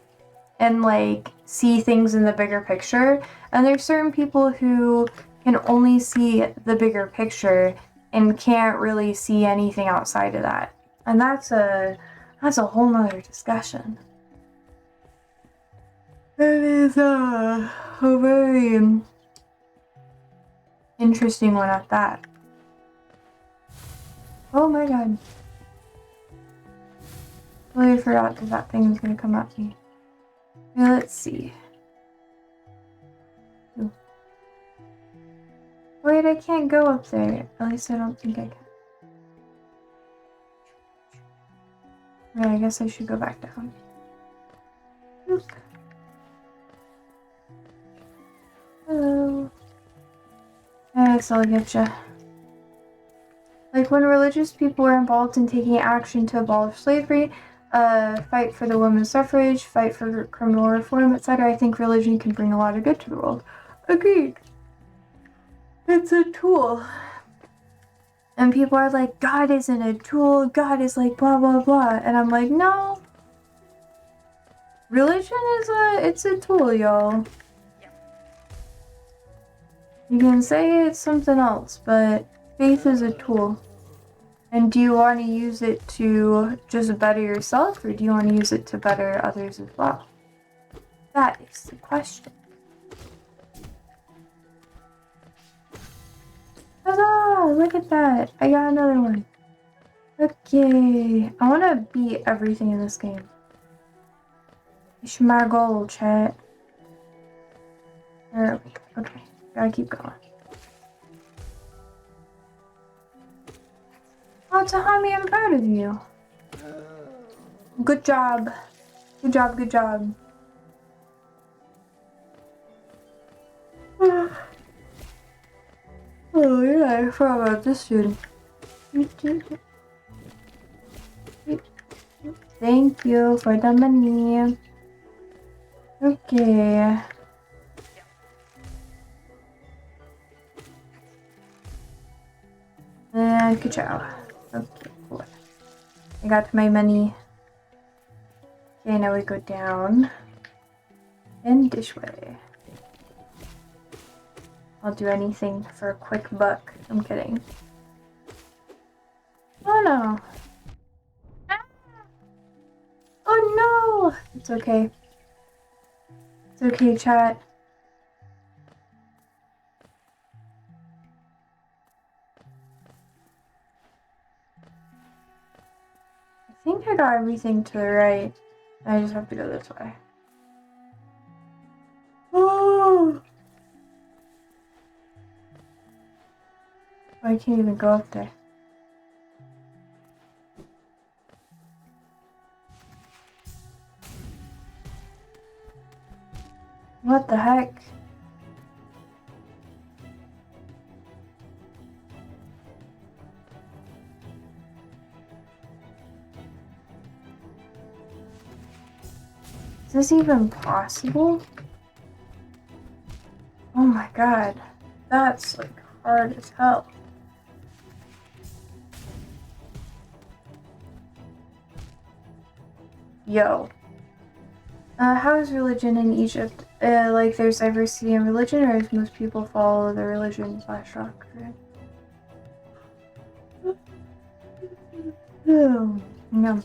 Speaker 1: and like see things in the bigger picture. And there's certain people who can only see the bigger picture and can't really see anything outside of that. And that's a whole nother discussion. It is a very interesting one at that. Oh my god. Totally forgot that thing was gonna come at me. Let's see. Ooh. Wait, I can't go up there. At least I don't think I can. Right, I guess I should go back down. Oop. Hello. I guess I'll get ya. Like when religious people are involved in taking action to abolish slavery, fight for the women's suffrage, fight for criminal reform, etc., I think religion can bring a lot of good to the world. Agreed. It's a tool. And people are like, God isn't a tool, God is like blah blah blah. And I'm like, no. Religion it's a tool, y'all. You can say it's something else, but faith is a tool. And do you want to use it to just better yourself, or do you want to use it to better others as well? That is the question. Huzzah! Look at that! I got another one. Okay. I want to beat everything in this game. It's my goal, chat. There we go. Okay. Gotta keep going. Oh, Tahami, I'm proud of you. Good job. Good job, good job. Oh yeah, I forgot about this dude. Thank you for the money. Okay. And good job. Okay, cool. I got my money. Okay, now we go down. And this way. I'll do anything for a quick buck. I'm kidding. Oh no. Ah! Oh no! It's okay. It's okay, chat. I think I got everything to the right. I just have to go this way. Oh! I can't even go up there. What the heck? Is this even possible? Oh my god. That's like hard as hell. Yo. How is religion in Egypt? Like there's diversity in religion, or does most people follow the religion / doctrine? Oh, no.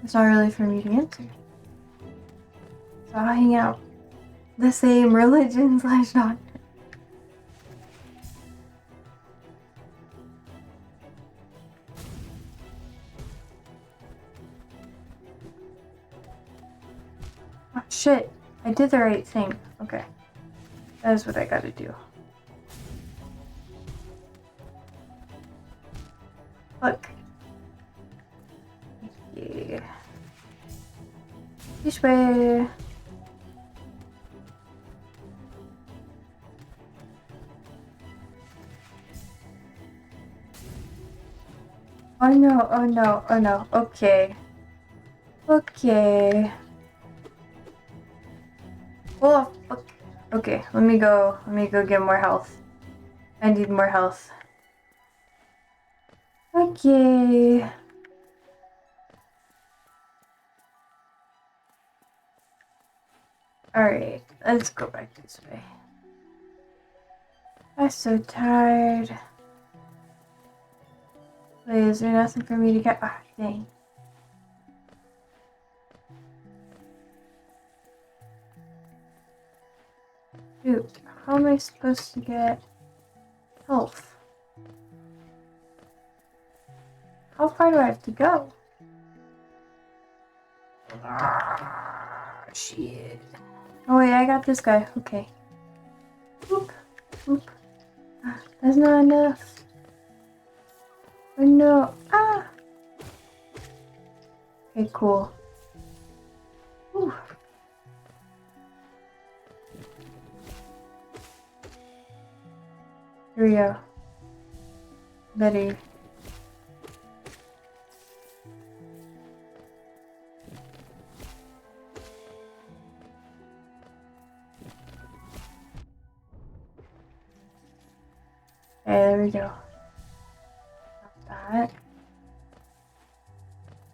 Speaker 1: It's not really for me to answer. So I'll hang out the same religion / doctrine. Oh, shit. I did the right thing. Okay. That is what I gotta do. Look. Yeah. This way. Oh no, oh no, oh no. Okay. Okay. Oh, fuck. Okay, let me go get more health. I need more health. Okay. Alright, let's go back this way. I'm so tired. Wait, is there nothing for me to get? Ah, dang. Dude, how am I supposed to get health? How far do I have to go? Ah, shit. Oh wait, I got this guy. Okay. Oop, oop. That's not enough. Oh no. Ah! Okay, cool. Whew. Here we go. Betty. Okay, there we go. Got that. Is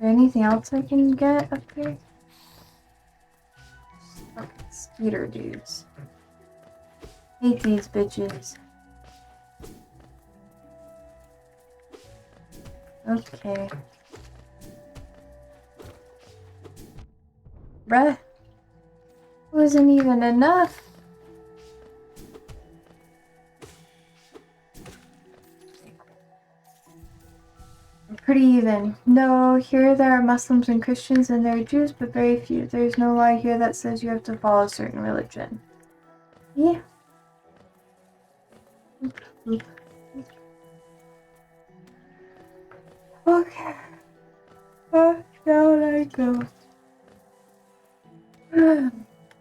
Speaker 1: there anything else I can get up here? Fucking skeeter dudes. Hate these bitches. Okay. Bruh. Wasn't even enough. Pretty even. No, here there are Muslims and Christians and there are Jews, but very few. There's no law here that says you have to follow a certain religion. Yeah. Okay. Down I go.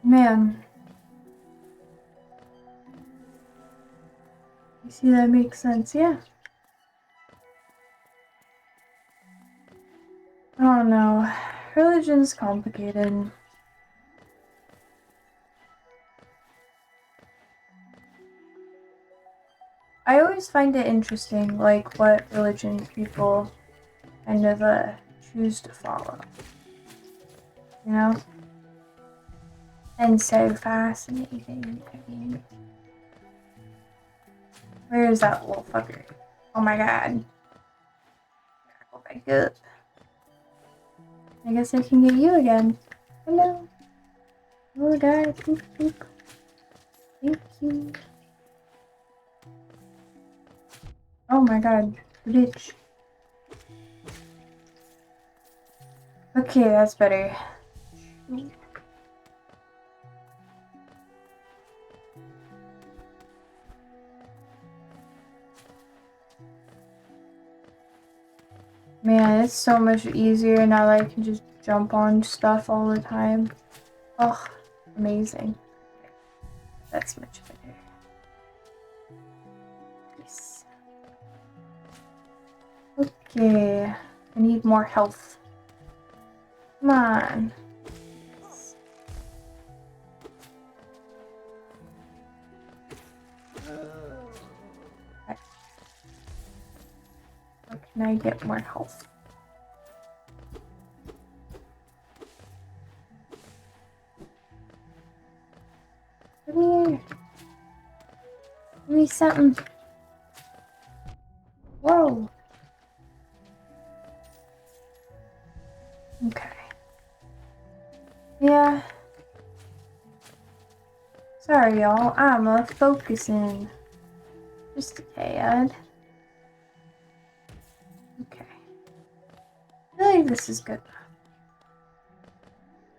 Speaker 1: Man. You see, that makes sense, yeah. I don't know. Religion's complicated. I always find it interesting, like, what religion people kind of, choose to follow. You know? And so fascinating. I mean, where is that little fucker? Oh my god. Go back up. I guess I can get you again. Hello. Oh god. Boop, boop. Thank you. Oh my god. Bitch. Okay, that's better. Man, it's so much easier now that I can just jump on stuff all the time. Oh, amazing. That's much better. Nice. Okay, I need more health. Come on. How can I get more health? something. Whoa. Okay. Yeah. Sorry, y'all. I'm focusing. Just a tad. Okay. I feel like this is good.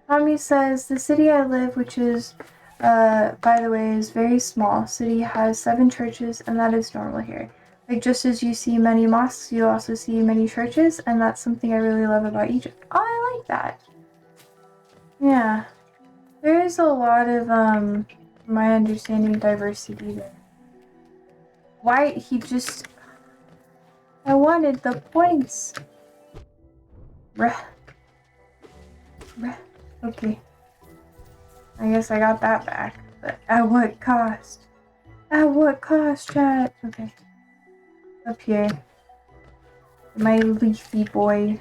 Speaker 1: Tommy says, the city I live, which is, by the way, is very small. City has 7 churches, and that is normal here. Like, just as you see many mosques, you also see many churches, and that's something I really love about Egypt. Oh, I like that. Yeah. There is a lot of, my understanding, diversity there. Why, he just... I wanted the points. Bruh. Okay. I guess I got that back. But at what cost? At what cost, chat? Okay. Up here. My leafy boy.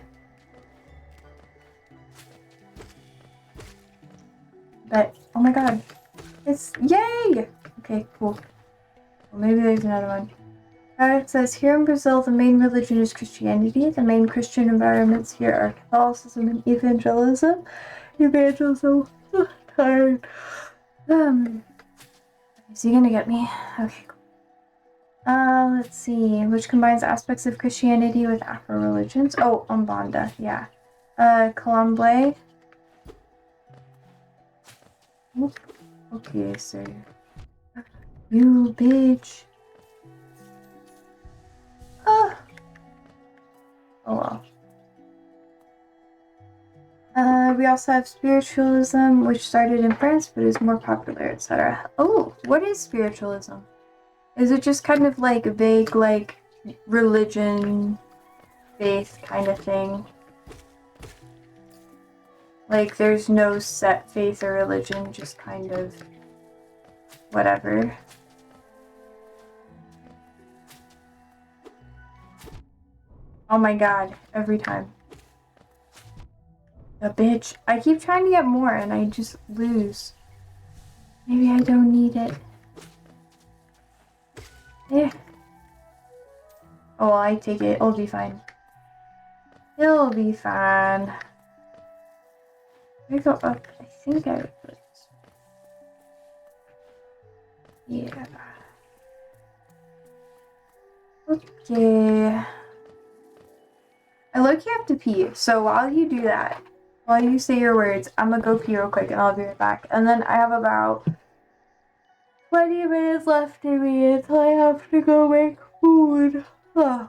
Speaker 1: But, oh my god. It's, yay! Okay, cool. Well, maybe there's another one. It says, here in Brazil, the main religion is Christianity. The main Christian environments here are Catholicism and evangelism. Evangelism. Tired. Is he gonna get me? Okay, cool. Let's see. Which combines aspects of Christianity with Afro religions. Oh, Umbanda, yeah. Colomble. Oop. Okay, sir. You bitch. Oh well. We also have spiritualism, which started in France but is more popular, etc. Oh, what is spiritualism? Is it just kind of like a vague, like, religion, faith kind of thing? Like, there's no set faith or religion, just kind of whatever. Oh my god, every time. A bitch. I keep trying to get more and I just lose. Maybe I don't need it. Yeah. Oh, well, I take it. It'll be fine. It'll be fine. I go up. I think I would put this. Yeah. Okay. I low-key have to pee, so while you do that, while you say your words, I'm gonna go pee real quick and I'll be right back. And then I have about 20 minutes left in me until I have to go make food. Oh.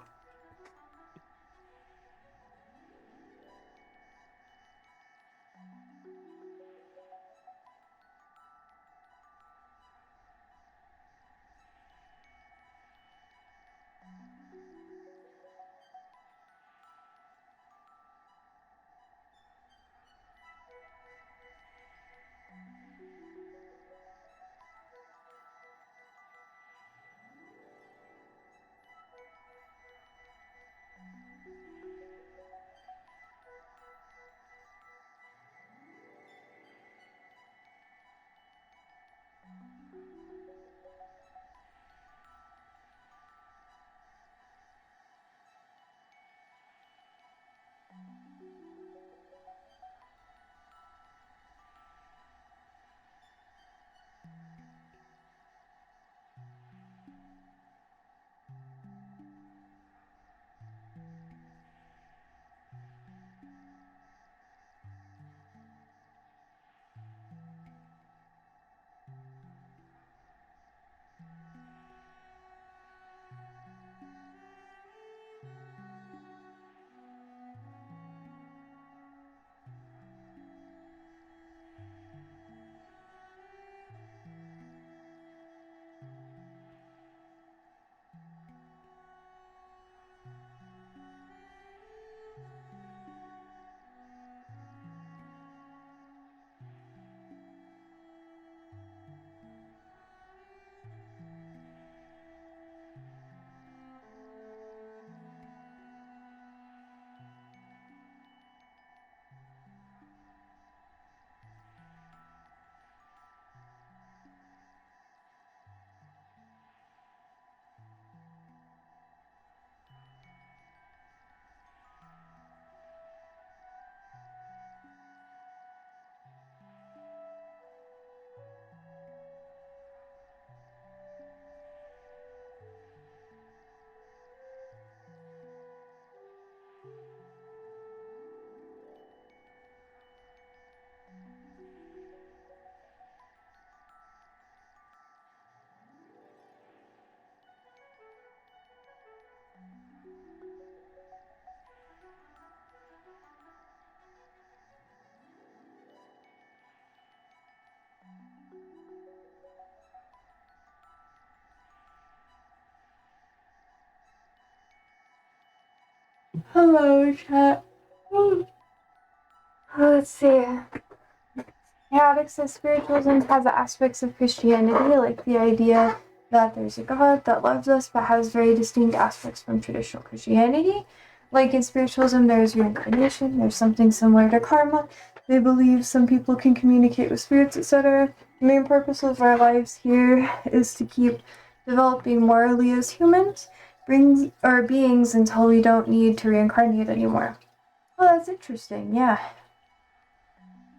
Speaker 1: Hello, chat. Let's see. Chaotic says spiritualism has aspects of Christianity, like the idea that there's a God that loves us but has very distinct aspects from traditional Christianity. Like in spiritualism, there's reincarnation, there's something similar to karma. They believe some people can communicate with spirits, etc. The main purpose of our lives here is to keep developing morally as humans, brings our beings until we don't need to reincarnate anymore. Oh, that's interesting, yeah.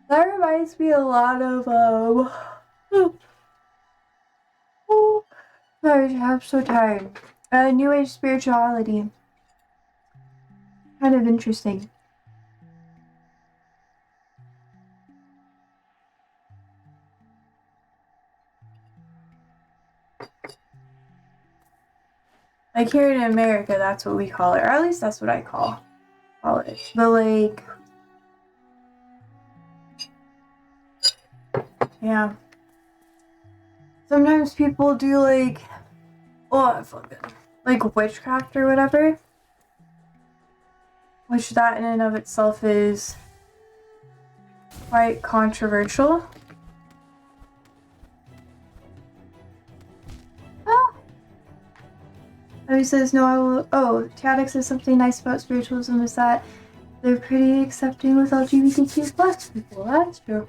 Speaker 1: That reminds me a lot of, sorry, I'm so tired. New Age spirituality. Kind of interesting. Like here in America, that's what we call it, or at least that's what I call it. But like, yeah. Sometimes people do like, like witchcraft or whatever. Which that in and of itself is quite controversial. Ah! He says, no, I will. Oh, Chaotic says something nice about spiritualism is that they're pretty accepting with LGBTQ plus people. That's true.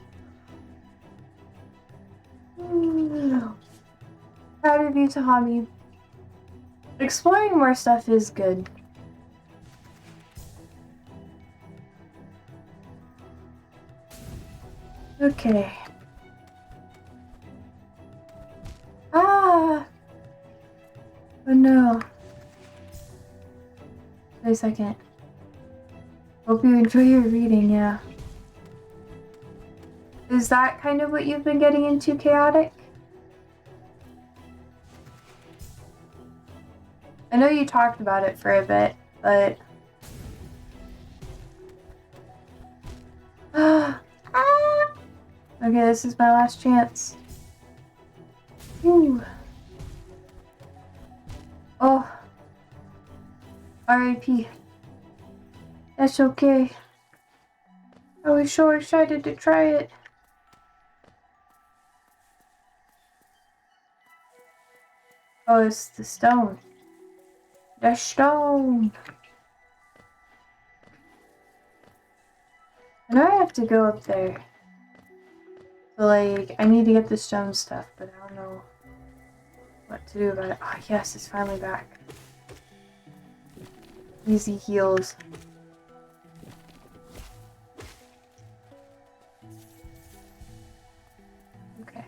Speaker 1: Proud of you, Tahami. Exploring more stuff is good. Okay. Ah! Oh no. Wait a second. Hope you enjoy your reading, yeah. Is that kind of what you've been getting into, Chaotic? I know you talked about it for a bit, but... Okay, this is my last chance. Ooh. Oh. R.I.P. That's okay. I was so excited to try it. Oh, it's the stone. The stone! I know I have to go up there. So, like, I need to get the stone stuff, but I don't know what to do about it. Oh, yes, it's finally back. Easy heals. Okay.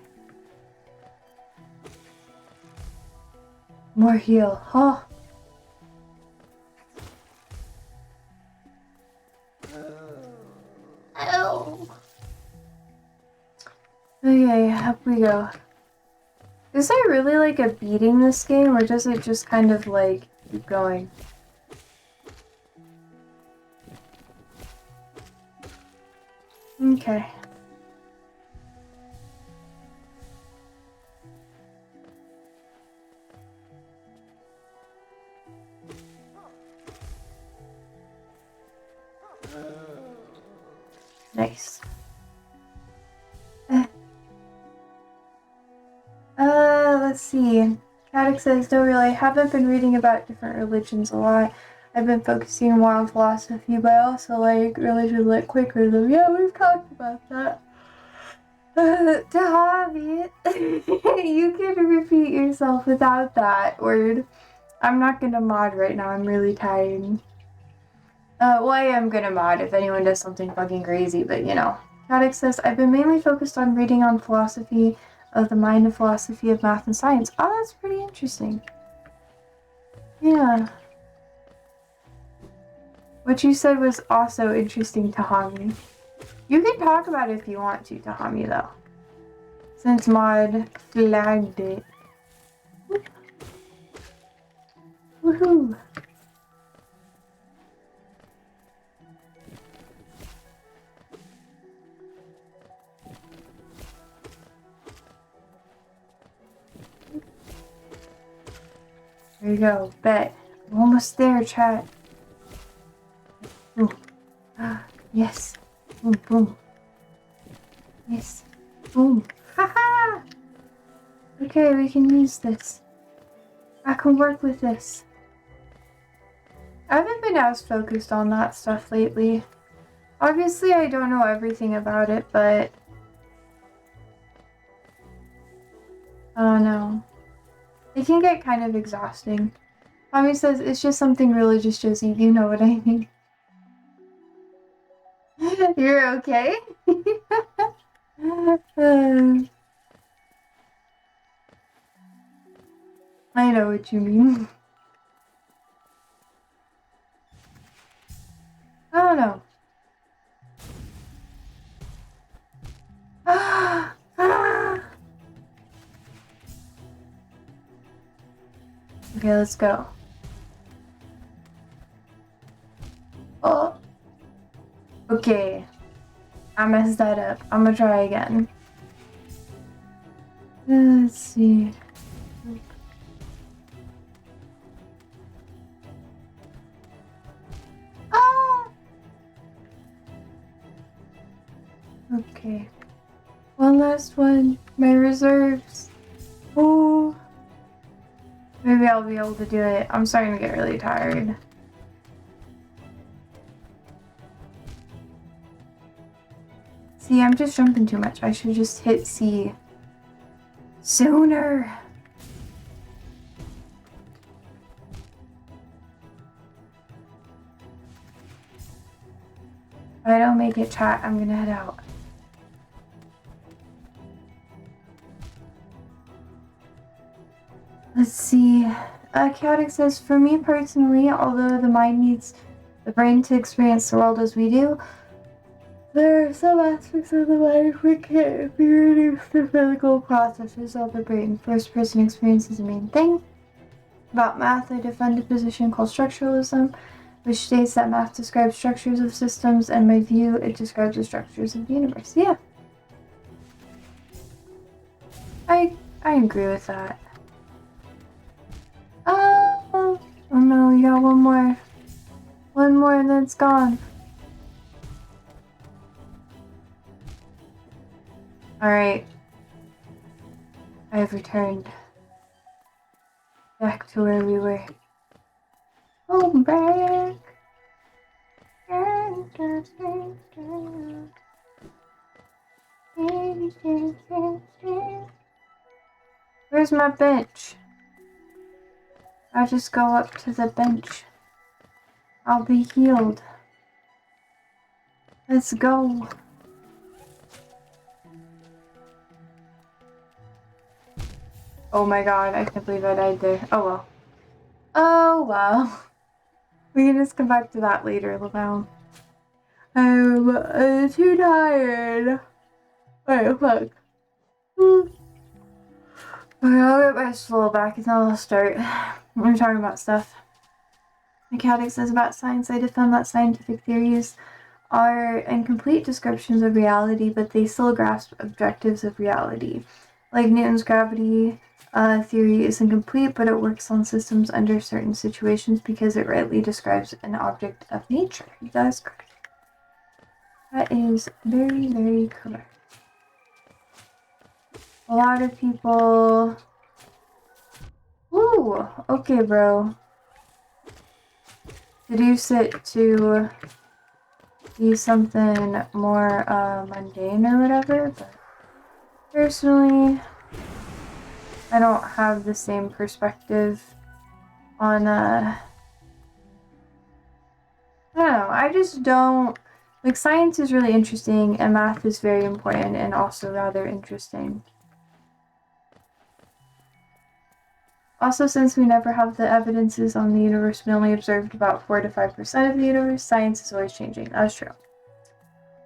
Speaker 1: More heal. Oh! Ow! Okay, up we go. Is there really like a beating this game, or does it just kind of like keep going? Okay. Nice. Let's see. Caddick says, no, really, I haven't been reading about different religions a lot. I've been focusing more on philosophy, but I also like religions like Quakerism. Yeah, we've talked about that. Tahavi, you can repeat yourself without that word. I'm not gonna mod right now, I'm really tired. Well, I am gonna mod if anyone does something fucking crazy, but you know. Caddick says, I've been mainly focused on reading on philosophy of the mind and philosophy of math and science. Oh, that's pretty interesting. Yeah. What you said was also interesting, Tahami. You can talk about it if you want to, Tahami, though. Since Mod flagged it. Woohoo! There you go. Bet. I'm almost there, chat. Boom. Yes. Boom, boom. Yes. Boom. Haha! Okay, we can use this. I can work with this. I haven't been as focused on that stuff lately. Obviously, I don't know everything about it, but I don't know. It can get kind of exhausting. Tommy says it's just something religious, Josie. You know what I mean. You're okay? I know what you mean. I don't know. Okay, let's go. Oh. Okay. I messed that up. I'm gonna try again. Let's see. Ah! Okay. One last one. My reserves. Oh. Maybe I'll be able to do it. I'm starting to get really tired. See, I'm just jumping too much. I should just hit C sooner. If I don't make it, chat, I'm gonna head out. Let's see. Chaotic says, for me personally, although the mind needs the brain to experience the world as we do, there are some aspects of the mind which can't be reduced to physical processes of the brain. First person experience is the main thing. About math, I defend a position called structuralism, which states that math describes structures of systems, and my view, it describes the structures of the universe. Yeah. I agree with that. Oh no, you got one more. One more and then it's gone. Alright. I have returned. Back to where we were. Oh, back. Where's my bench? I just go up to the bench. I'll be healed. Let's go. Oh my god, I can't believe I died there. Oh well. Oh well. We can just come back to that later, Lavelle. I'm too tired. Alright, fuck. Okay, I'll get my slow back and then I'll start. We're talking about stuff. Mechanic says about science, I defend that scientific theories are incomplete descriptions of reality, but they still grasp objectives of reality. Like Newton's gravity theory is incomplete, but it works on systems under certain situations because it rightly describes an object of nature. That is correct. That is very, very correct. A lot of people... Ooh, okay, bro. Deduce it to be something more mundane or whatever, but personally, I don't have the same perspective on, I don't know, I just don't, like, science is really interesting, and math is very important and also rather interesting. Also, since we never have the evidences on the universe, we only observed about 4 to 5% of the universe, science is always changing. That's true.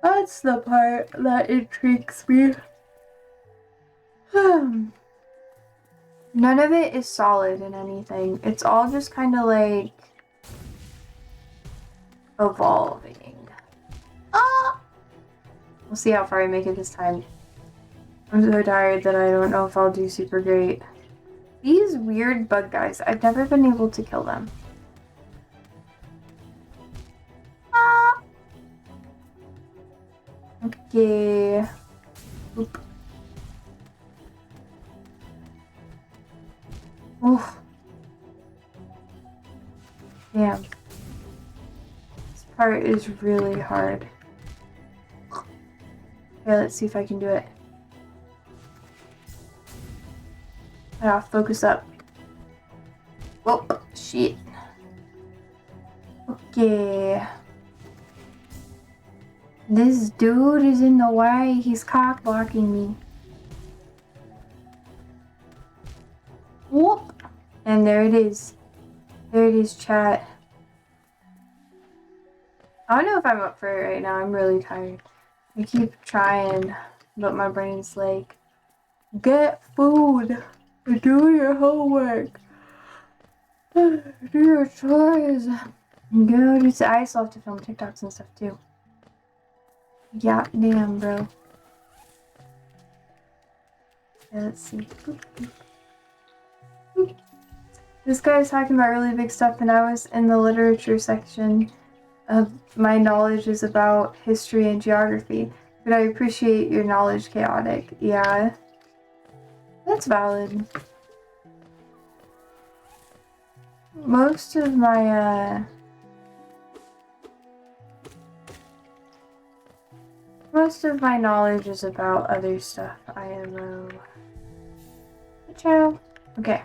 Speaker 1: That's the part that intrigues me. None of it is solid in anything. It's all just kind of like evolving. Ah! We'll see how far I make it this time. I'm so tired that I don't know if I'll do super great. These weird bug guys, I've never been able to kill them. Ah! Okay. Oop. Oof. Damn. This part is really hard. Okay, let's see if I can do it. Focus up. Oh, shit. Okay. This dude is in the way. He's cock blocking me. Whoop. And there it is. There it is, chat. I don't know if I'm up for it right now. I'm really tired. I keep trying, but my brain's like, get food. Do your homework. Do your chores. Go do. I still have to film TikToks and stuff too. Yeah, damn, bro. Okay, let's see. This guy's talking about really big stuff, and I was in the literature section. My knowledge is about history and geography, but I appreciate your knowledge, chaotic. Yeah, that's valid. Most of my knowledge is about other stuff. IMO. Ciao. Okay.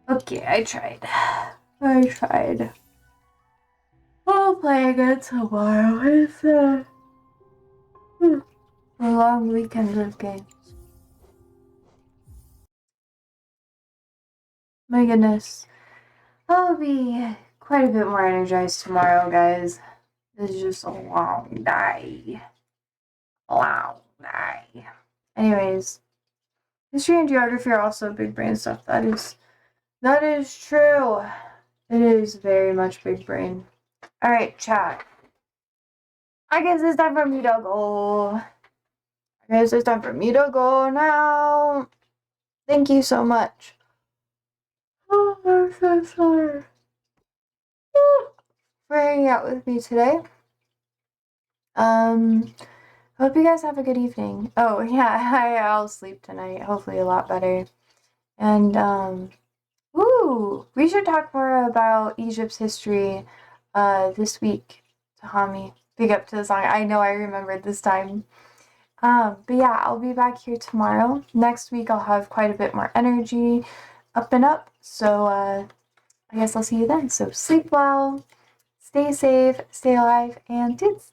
Speaker 1: Okay, I tried. I'll play again tomorrow. It's a long weekend of games. My goodness. I'll be quite a bit more energized tomorrow, guys. This is just a long day. Anyways, history and geography are also big brain stuff. That is true. It is very much big brain. Alright, chat. I guess it's time for me to go. Now. Thank you so much. Oh, I'm so sorry. For hanging out with me today. Hope you guys have a good evening. Oh, yeah, I'll sleep tonight. Hopefully a lot better. And, we should talk more about Egypt's history, this week, Tahami. Big up to the song. I know I remembered this time. But yeah, I'll be back here tomorrow. Next week I'll have quite a bit more energy up and up. So, I guess I'll see you then. So sleep well, stay safe, stay alive, and toots!